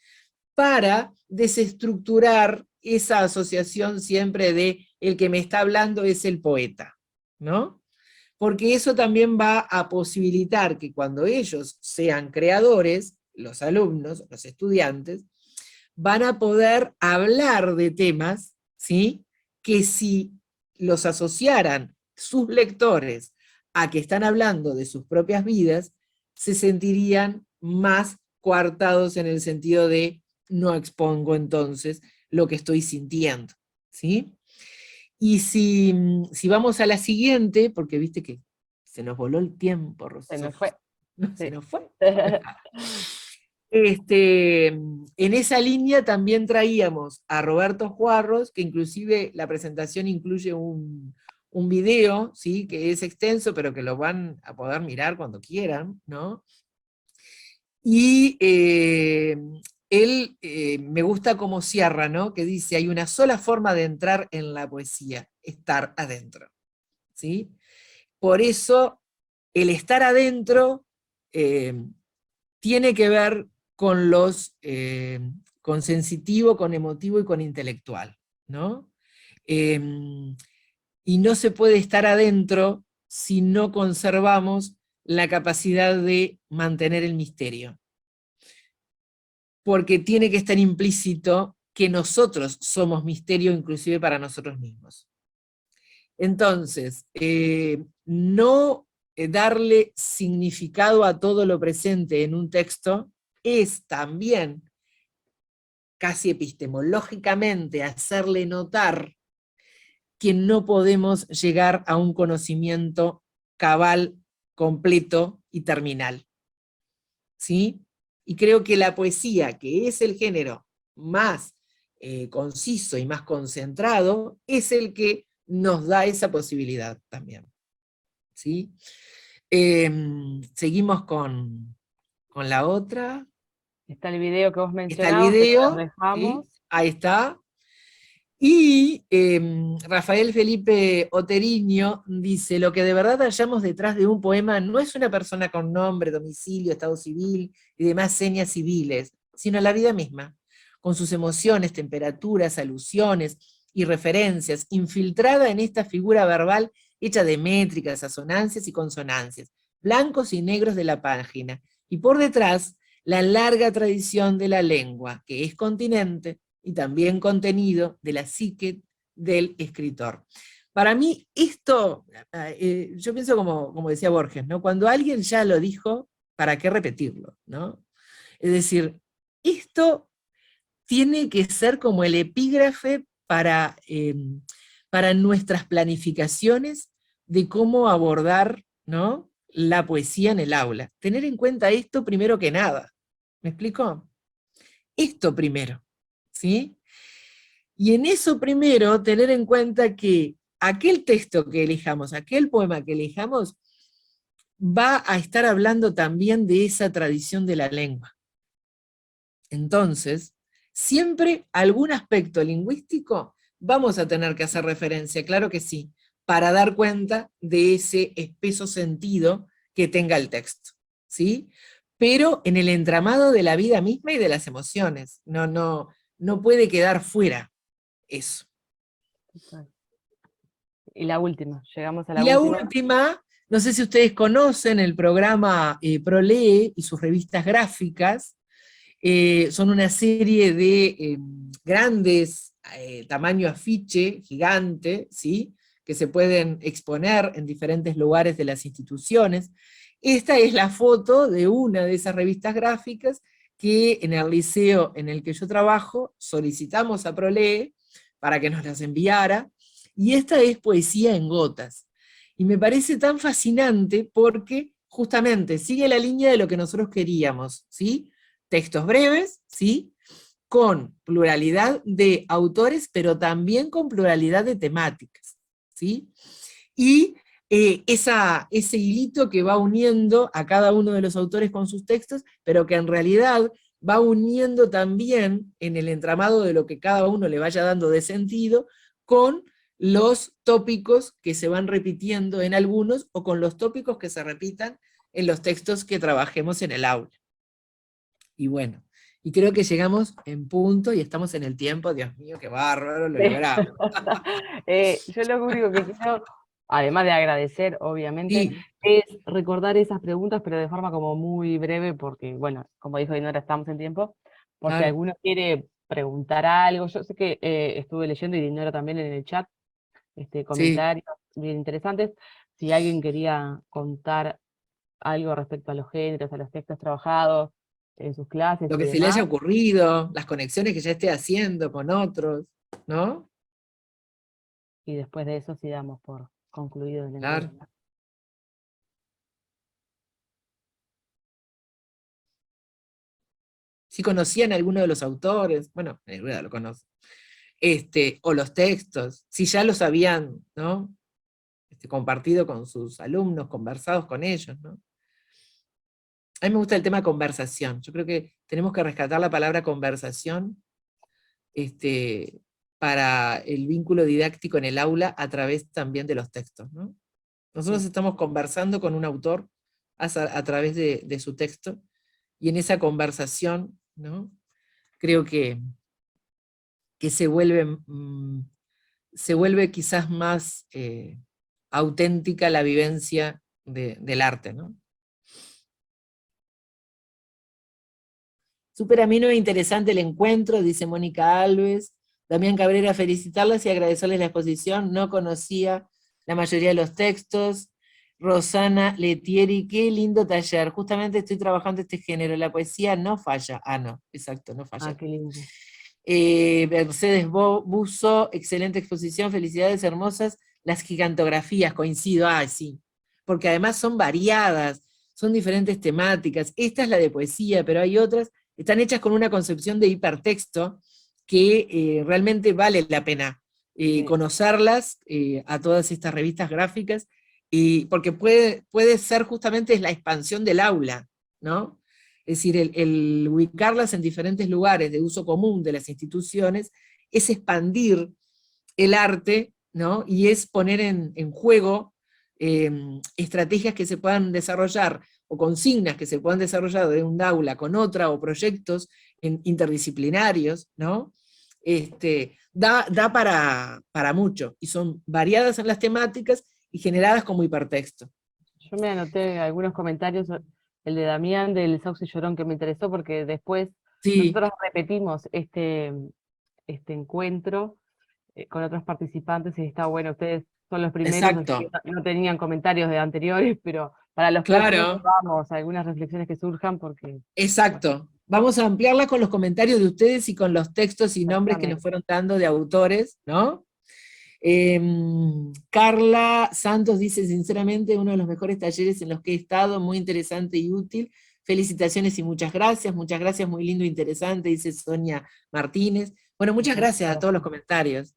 para desestructurar esa asociación siempre de el que me está hablando es el poeta, ¿no? Porque eso también va a posibilitar que cuando ellos sean creadores, los alumnos, los estudiantes, van a poder hablar de temas, ¿sí? Que si los asociaran sus lectores a que están hablando de sus propias vidas, se sentirían más coartados en el sentido de no expongo entonces lo que estoy sintiendo, ¿sí? Y si vamos a la siguiente, porque viste que se nos voló el tiempo, Rosa. Se nos fue. Se Sí. nos fue. En esa línea también traíamos a Roberto Juarros, que inclusive la presentación incluye un video, ¿sí? Que es extenso, pero que lo van a poder mirar cuando quieran, ¿no? Y él me gusta cómo cierra, ¿no? Que dice, hay una sola forma de entrar en la poesía, estar adentro, ¿sí? Por eso, el estar adentro tiene que ver con con sensitivo, con emotivo y con intelectual, ¿no? Y no se puede estar adentro si no conservamos la capacidad de mantener el misterio. Porque tiene que estar implícito que nosotros somos misterio inclusive para nosotros mismos. Entonces, no darle significado a todo lo presente en un texto es también, casi epistemológicamente, hacerle notar que no podemos llegar a un conocimiento cabal, completo y terminal. ¿Sí? Y creo que la poesía, que es el género más conciso y más concentrado, es el que nos da esa posibilidad también. ¿Sí? Seguimos con la otra. Está el video que vos Está el mencionabas, que video, lo dejamos. ¿sí? Ahí está. Y Rafael Felipe Oteriño dice, lo que de verdad hallamos detrás de un poema no es una persona con nombre, domicilio, estado civil y demás señas civiles, sino la vida misma, con sus emociones, temperaturas, alusiones y referencias, infiltrada en esta figura verbal hecha de métricas, asonancias y consonancias, blancos y negros de la página, y por detrás la larga tradición de la lengua, que es continente, y también contenido de la psique del escritor. Para mí esto, yo pienso como decía Borges, ¿no? Cuando alguien ya lo dijo, ¿para qué repetirlo? ¿No? Es decir, esto tiene que ser como el epígrafe para nuestras planificaciones de cómo abordar, ¿no?, la poesía en el aula. Tener en cuenta esto primero que nada. ¿Me explico? Esto primero. ¿sí? Y en eso primero tener en cuenta que aquel texto que elijamos, aquel poema que elijamos, va a estar hablando también de esa tradición de la lengua. Entonces, siempre algún aspecto lingüístico vamos a tener que hacer referencia, claro que sí, para dar cuenta de ese espeso sentido que tenga el texto, ¿sí? Pero en el entramado de la vida misma y de las emociones, no puede quedar fuera eso. Y la última, llegamos a Y la la última. última, no sé si ustedes conocen el programa ProLee y sus revistas gráficas, son una serie de grandes, tamaño afiche, gigante, ¿sí? Que se pueden exponer en diferentes lugares de las instituciones. Esta es la foto de una de esas revistas gráficas que en el liceo en el que yo trabajo solicitamos a ProLee para que nos las enviara, y esta es Poesía en Gotas. Y me parece tan fascinante porque justamente sigue la línea de lo que nosotros queríamos, ¿sí? Textos breves, ¿sí? Con pluralidad de autores, pero también con pluralidad de temáticas, ¿sí? Y ese hilito que va uniendo a cada uno de los autores con sus textos, pero que en realidad va uniendo también en el entramado de lo que cada uno le vaya dando de sentido, con los tópicos que se van repitiendo en algunos, o con los tópicos que se repitan en los textos que trabajemos en el aula. Y bueno, y creo que llegamos en punto y estamos en el tiempo. Dios mío, qué bárbaro, lo logramos. Yo lo único que quiero, además de agradecer, obviamente, Sí, es recordar esas preguntas, pero de forma como muy breve, porque, bueno, como dijo Dinora, estamos en tiempo, por si claro. alguno quiere preguntar algo. Yo sé que estuve leyendo, y Dinora también en el chat, Sí, comentarios bien interesantes. Si alguien quería contar algo respecto a los géneros, a los textos trabajados en sus clases lo y que se le demás, haya ocurrido, las conexiones que ya esté haciendo con otros, ¿no? y después de eso sí damos por concluido el Claro. encuentro. Si conocían a alguno de los autores, bueno, Neruda lo conoce, o los textos, si ya los habían, ¿no? Compartido con sus alumnos, conversados con ellos, ¿no? A mí me gusta el tema conversación. Yo creo que tenemos que rescatar la palabra conversación, este, para el vínculo didáctico en el aula a través también de los textos, ¿no? Nosotros Sí. estamos conversando con un autor a través de su texto, y en esa conversación, ¿no? Creo que se vuelve quizás más auténtica la vivencia del arte, ¿no? Súper ameno e interesante el encuentro, dice Mónica Alves. Damián Cabrera, felicitarlas y agradecerles la exposición. No conocía la mayoría de los textos. Rosana Letieri, qué lindo taller. Justamente estoy trabajando este género. La poesía no falla. Ah, no, exacto, no Ah, falla. qué lindo. Mercedes Buzo, excelente exposición, felicidades hermosas. Las gigantografías, coincido, sí, porque además son variadas, son diferentes temáticas. Esta es la de poesía, pero hay otras, están hechas con una concepción de hipertexto que realmente vale la pena Sí. conocerlas, a todas estas revistas gráficas, y porque puede ser justamente la expansión del aula, ¿no? Es decir, el ubicarlas en diferentes lugares de uso común de las instituciones es expandir el arte, ¿no? Y es poner en juego estrategias que se puedan desarrollar, o consignas que se puedan desarrollar de un aula con otra, o proyectos interdisciplinarios, ¿no? Da para mucho, y son variadas en las temáticas y generadas como hipertexto. Yo me anoté algunos comentarios, el de Damián del Sauce Llorón, que me interesó porque después Sí, nosotros repetimos este encuentro con otros participantes, y está bueno. Ustedes son los primeros, así que exacto, no tenían comentarios de anteriores, pero para los próximos claro. vamos, algunas reflexiones que surjan, porque, bueno, Exacto. Vamos a ampliarla con los comentarios de ustedes y con los textos y nombres que nos exactamente. fueron dando de autores, ¿no? Carla Santos dice, sinceramente, uno de los mejores talleres en los que he estado, muy interesante y útil. Felicitaciones y muchas gracias, muy lindo e interesante, dice Sonia Martínez. Bueno, muchas Muchas gracias a todos los gracias. comentarios.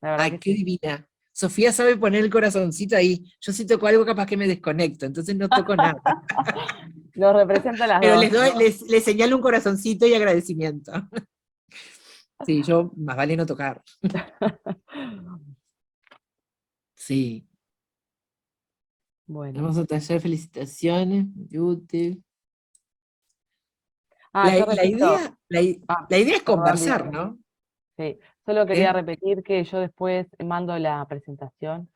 La verdad Ay, que qué sí. divina. Sofía sabe poner el corazoncito ahí. Yo si toco algo capaz que me desconecto, entonces no toco nada. Nos representa a las Pero dos, ¿no? les señalo un corazoncito y agradecimiento. Sí, yo más vale no tocar. Sí. Bueno. Hermoso taller, felicitaciones. Útil. Yo repito, La idea es perdón, conversar, Diego. ¿no? Sí, solo quería ¿Eh? repetir que yo después mando la presentación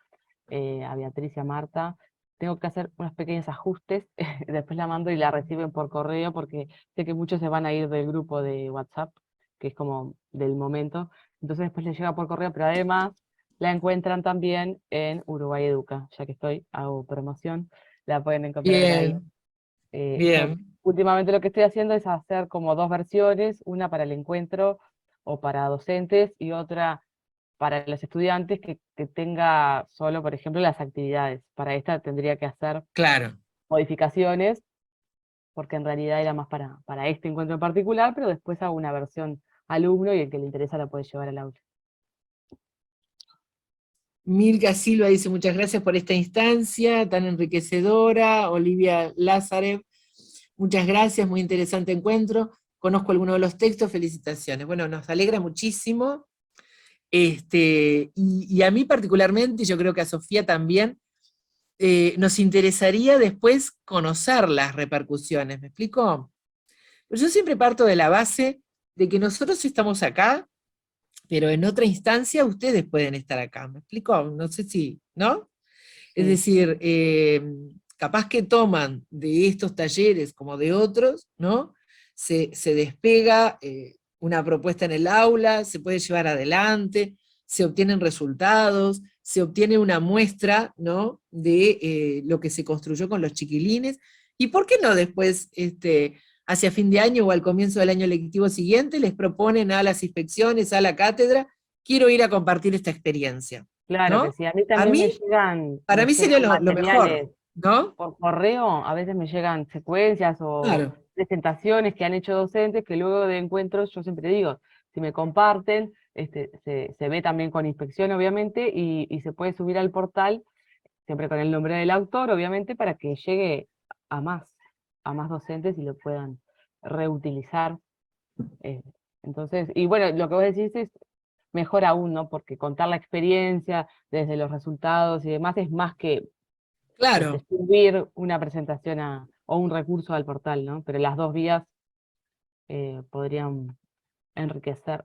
a Beatriz y a Marta. Tengo que hacer unos pequeños ajustes, después la mando y la reciben por correo porque sé que muchos se van a ir del grupo de WhatsApp, que es como del momento. Entonces después les llega por correo, pero además la encuentran también en Uruguay Educa, ya que hago promoción, la pueden encontrar ahí. Bien, Yo bien. últimamente lo que estoy haciendo es hacer como dos versiones, una para el encuentro o para docentes y otra para los estudiantes que tenga solo, por ejemplo, las actividades. Para esta tendría que hacer Claro. modificaciones, porque en realidad era más para este encuentro en particular, pero después hago una versión alumno y el que le interesa la puede llevar al aula. Milka Silva dice muchas gracias por esta instancia tan enriquecedora. Olivia Lázarev, muchas gracias, muy interesante encuentro. Conozco algunos de los textos, felicitaciones. Bueno, nos alegra muchísimo. Y a mí particularmente, y yo creo que a Sofía también, nos interesaría después conocer las repercusiones. ¿Me explico? Pero yo siempre parto de la base de que nosotros estamos acá, pero en otra instancia ustedes pueden estar acá. ¿Me explico? No sé si, ¿no? Es Sí, decir, capaz que toman de estos talleres como de otros, ¿no? Se despega una propuesta en el aula, se puede llevar adelante, se obtienen resultados, se obtiene una muestra, ¿no? De lo que se construyó con los chiquilines, y por qué no después, hacia fin de año o al comienzo del año lectivo siguiente, les proponen a las inspecciones, a la cátedra, quiero ir a compartir esta experiencia, claro que ¿no? sí. A mí A también mí, para me mí sería llegan lo mejor, materiales ¿no? por correo, a veces me llegan secuencias o Claro, presentaciones que han hecho docentes que luego de encuentros, yo siempre digo, si me comparten, se ve también con inspección, obviamente, y se puede subir al portal, siempre con el nombre del autor, obviamente, para que llegue a más, a más docentes y lo puedan reutilizar. eh. Entonces, y bueno, lo que vos decís es mejor aún, ¿no? Porque contar la experiencia desde los resultados y demás es más que claro. subir una presentación o un recurso al portal, ¿no? Pero las dos vías podrían enriquecer.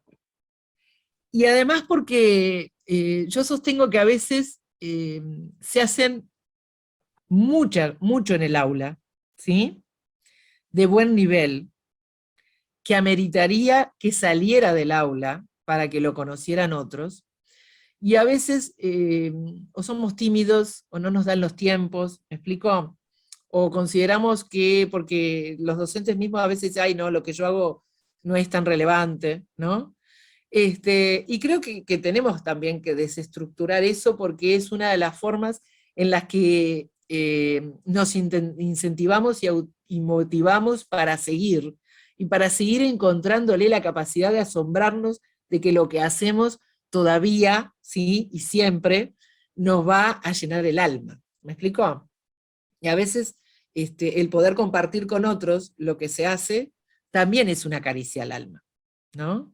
Y además porque yo sostengo que a veces se hacen mucho en el aula, ¿sí? De buen nivel, que ameritaría que saliera del aula para que lo conocieran otros, y a veces o somos tímidos o no nos dan los tiempos, ¿me explico? O consideramos que, porque los docentes mismos a veces, ay, no, lo que yo hago no es tan relevante, ¿no? Y creo que tenemos también que desestructurar eso porque es una de las formas en las que nos incentivamos y motivamos para seguir, y para seguir encontrándole la capacidad de asombrarnos de que lo que hacemos todavía, ¿sí? Y siempre nos va a llenar el alma. ¿Me explico? Y a veces el poder compartir con otros lo que se hace también es una caricia al alma, ¿no?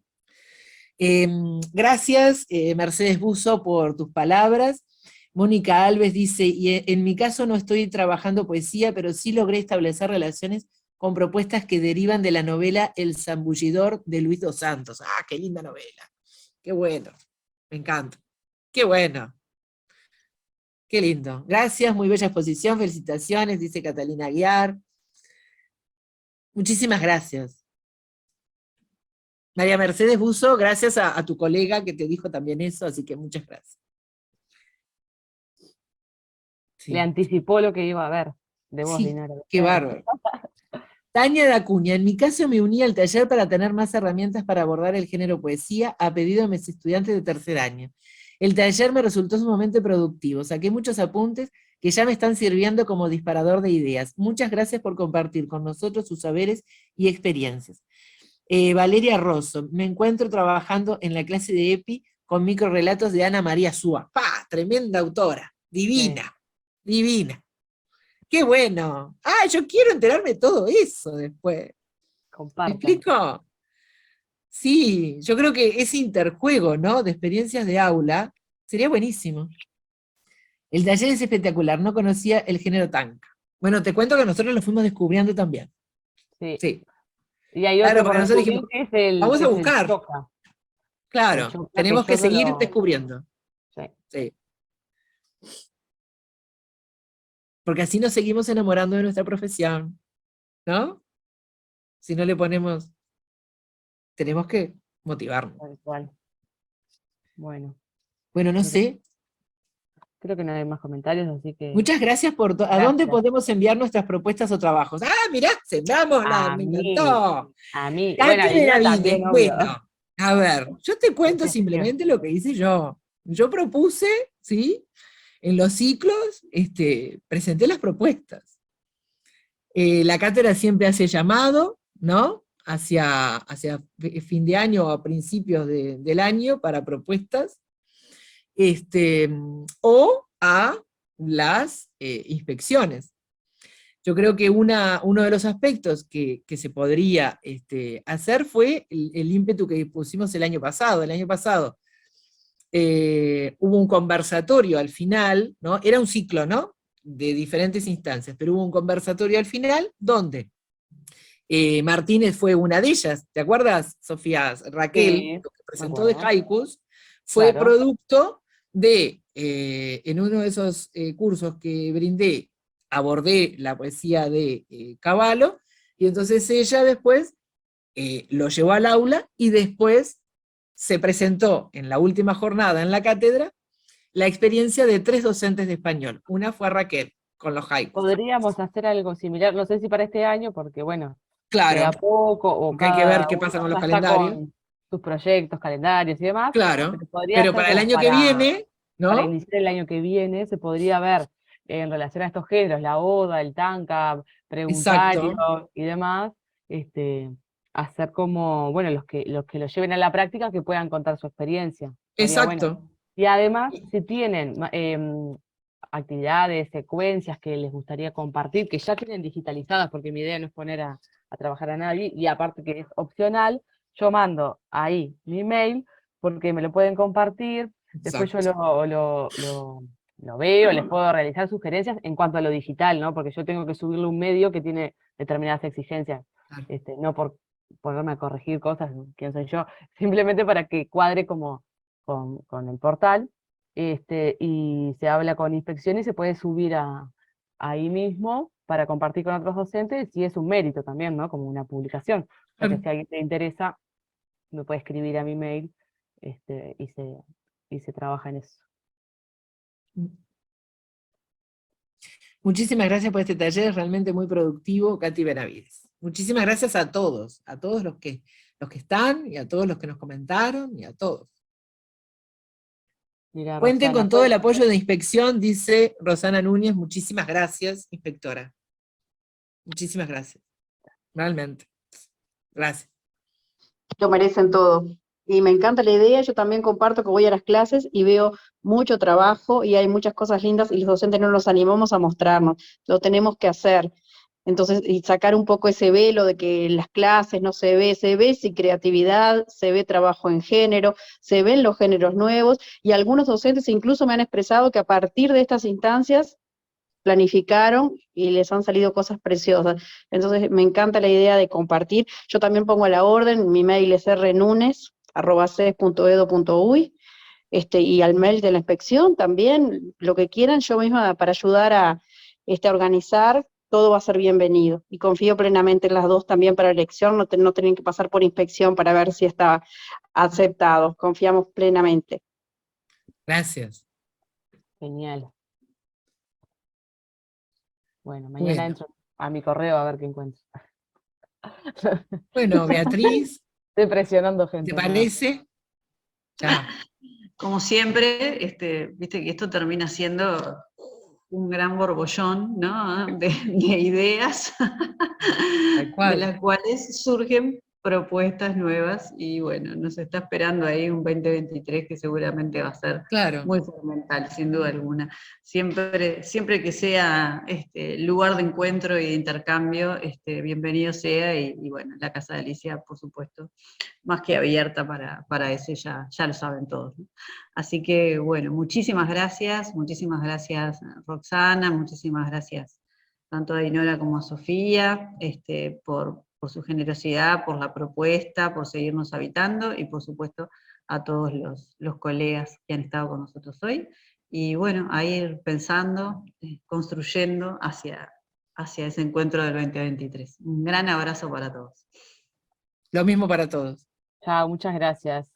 Gracias, Mercedes Buzo, por tus palabras. Mónica Alves dice, y en mi caso no estoy trabajando poesía, pero sí logré establecer relaciones con propuestas que derivan de la novela El zambullidor de Luis dos Santos. ¡Ah, qué linda novela! ¡Qué bueno! Me encanta. ¡Qué bueno! ¡Qué lindo! Gracias, muy bella exposición, felicitaciones, dice Catalina Aguiar. Muchísimas gracias. María Mercedes Buzo, gracias a tu colega que te dijo también eso, así que muchas gracias. Le Sí. anticipó lo que iba a ver de vos, Sí, Dinora. qué Claro. bárbaro. Tania Dacuña, en mi caso me uní al taller para tener más herramientas para abordar el género poesía a pedido de mis estudiantes de tercer año. El taller me resultó sumamente productivo, saqué muchos apuntes que ya me están sirviendo como disparador de ideas. Muchas gracias por compartir con nosotros sus saberes y experiencias. Valeria Rosso, me encuentro trabajando en la clase de EPI con microrelatos de Ana María Súa. ¡Pah! Tremenda autora, divina, divina. ¡Qué bueno! ¡Ah, yo quiero enterarme de todo eso después! ¿Me Compartan. explico? Sí, yo creo que ese interjuego, ¿no?, de experiencias de aula sería buenísimo. El taller es espectacular, no conocía el género tanca. Bueno, te cuento que nosotros lo fuimos descubriendo también. Sí. Sí, Y hay claro, otro por porque nosotros descubrir dijimos, que es el, vamos que a es el buscar. choca. El Claro, choca, que tenemos que yo no seguir lo... descubriendo. Sí. Sí. Porque así nos seguimos enamorando de nuestra profesión, ¿no? Si no le ponemos, tenemos que motivarnos. Tal cual. Bueno, Bueno, no creo que, sé. creo que no hay más comentarios, así que Muchas gracias por ¿A dónde gracias. podemos enviar nuestras propuestas o trabajos? ¡Ah, mirá! ¡Sembramos! A Me mí, encantó. a mí, bueno, a Katy Divina Benavides, también, obvio. bueno, a ver, yo te cuento Ese sí. simplemente lo que hice yo. Yo propuse, ¿sí? En los ciclos, presenté las propuestas. La cátedra siempre hace llamado, ¿no? Hacia fin de año o a principios del año para propuestas, o a las inspecciones. Yo creo que uno de los aspectos que se podría hacer fue el ímpetu que pusimos el año pasado. El año pasado hubo un conversatorio al final, ¿no? Era un ciclo, ¿no?, de diferentes instancias, pero hubo un conversatorio al final donde Martínez fue una de ellas. ¿Te acuerdas, Sofía? Raquel, Sí, lo que me presentó de acuerdo. haikus, fue Claro. producto de, en uno de esos cursos que brindé, abordé la poesía de Cavallo, y entonces ella después lo llevó al aula y después se presentó en la última jornada en la cátedra la experiencia de 3 docentes de español. Una fue Raquel, con los haikus. Podríamos hacer algo similar, no sé si para este año, porque bueno, Claro, queda poco, o porque hay que ver cada qué pasa uno con los ya está calendarios. con sus proyectos, calendarios y demás, Claro, pero podría pero ser para el como año que viene, para ¿no? iniciar el año que viene, se podría ver en relación a estos géneros, la oda, el tanca, preguntario Exacto, y demás, hacer como, bueno, los que lo lleven a la práctica que puedan contar su experiencia. Estaría bueno. exacto. Y además, si tienen actividades, secuencias que les gustaría compartir, que ya tienen digitalizadas, porque mi idea no es poner a trabajar a nadie, y aparte que es opcional, yo mando ahí mi mail, porque me lo pueden compartir, después yo Exacto. lo veo, les puedo realizar sugerencias en cuanto a lo digital, ¿no? Porque yo tengo que subirle un medio que tiene determinadas exigencias, Claro. No por ponerme a corregir cosas, quién soy yo, simplemente para que cuadre como con el portal, y se habla con inspección y se puede subir ahí mismo para compartir con otros docentes, y es un mérito también, ¿no? Como una publicación. O sea que Claro. si a alguien te interesa, me puede escribir a mi mail, y se trabaja en eso. Muchísimas gracias por este taller, es realmente muy productivo, Katy Benavides. Muchísimas gracias a todos los que están, y a todos los que nos comentaron, y a todos. Mira, Cuenten Rosana, con todo el apoyo de inspección, dice Rosana Núñez. Muchísimas gracias, inspectora. Muchísimas gracias. Realmente. Gracias. Lo merecen todo. Y me encanta la idea, yo también comparto que voy a las clases y veo mucho trabajo y hay muchas cosas lindas y los docentes no nos animamos a mostrarnos, lo tenemos que hacer. Entonces, y sacar un poco ese velo de que en las clases no se ve sí creatividad, se ve trabajo en género, se ven los géneros nuevos, y algunos docentes incluso me han expresado que a partir de estas instancias planificaron y les han salido cosas preciosas. Entonces me encanta la idea de compartir. Yo también pongo a la orden, mi mail es rnunes@ces.edu.uy, y al mail de la inspección también, lo que quieran, yo misma para ayudar a organizar, todo va a ser bienvenido. Y confío plenamente en las dos también para elección, no tienen que pasar por inspección para ver si está aceptado. Confiamos plenamente. Gracias. genial. Bueno, mañana Bueno. entro a mi correo a ver qué encuentro. Bueno, Beatriz, Estoy presionando ¿te gente, nada. parece? Chao. Como siempre, viste que esto termina siendo un gran borbollón, ¿no?, de ideas, Tal de cual. las cuales surgen propuestas nuevas y bueno, nos está esperando ahí un 2023 que seguramente va a ser Claro. muy fundamental, sin duda alguna. Siempre que sea lugar de encuentro y de intercambio, bienvenido sea y bueno, la Casa de Alicia, por supuesto, más que abierta para eso, ya lo saben todos, ¿no? Así que bueno, muchísimas gracias Roxana, muchísimas gracias tanto a Dinora como a Sofía, por su generosidad, por la propuesta, por seguirnos habitando y por supuesto a todos los colegas que han estado con nosotros hoy. Y bueno, a ir pensando, construyendo hacia ese encuentro del 2023. Un gran abrazo para todos. Lo mismo para todos. Chao, muchas gracias.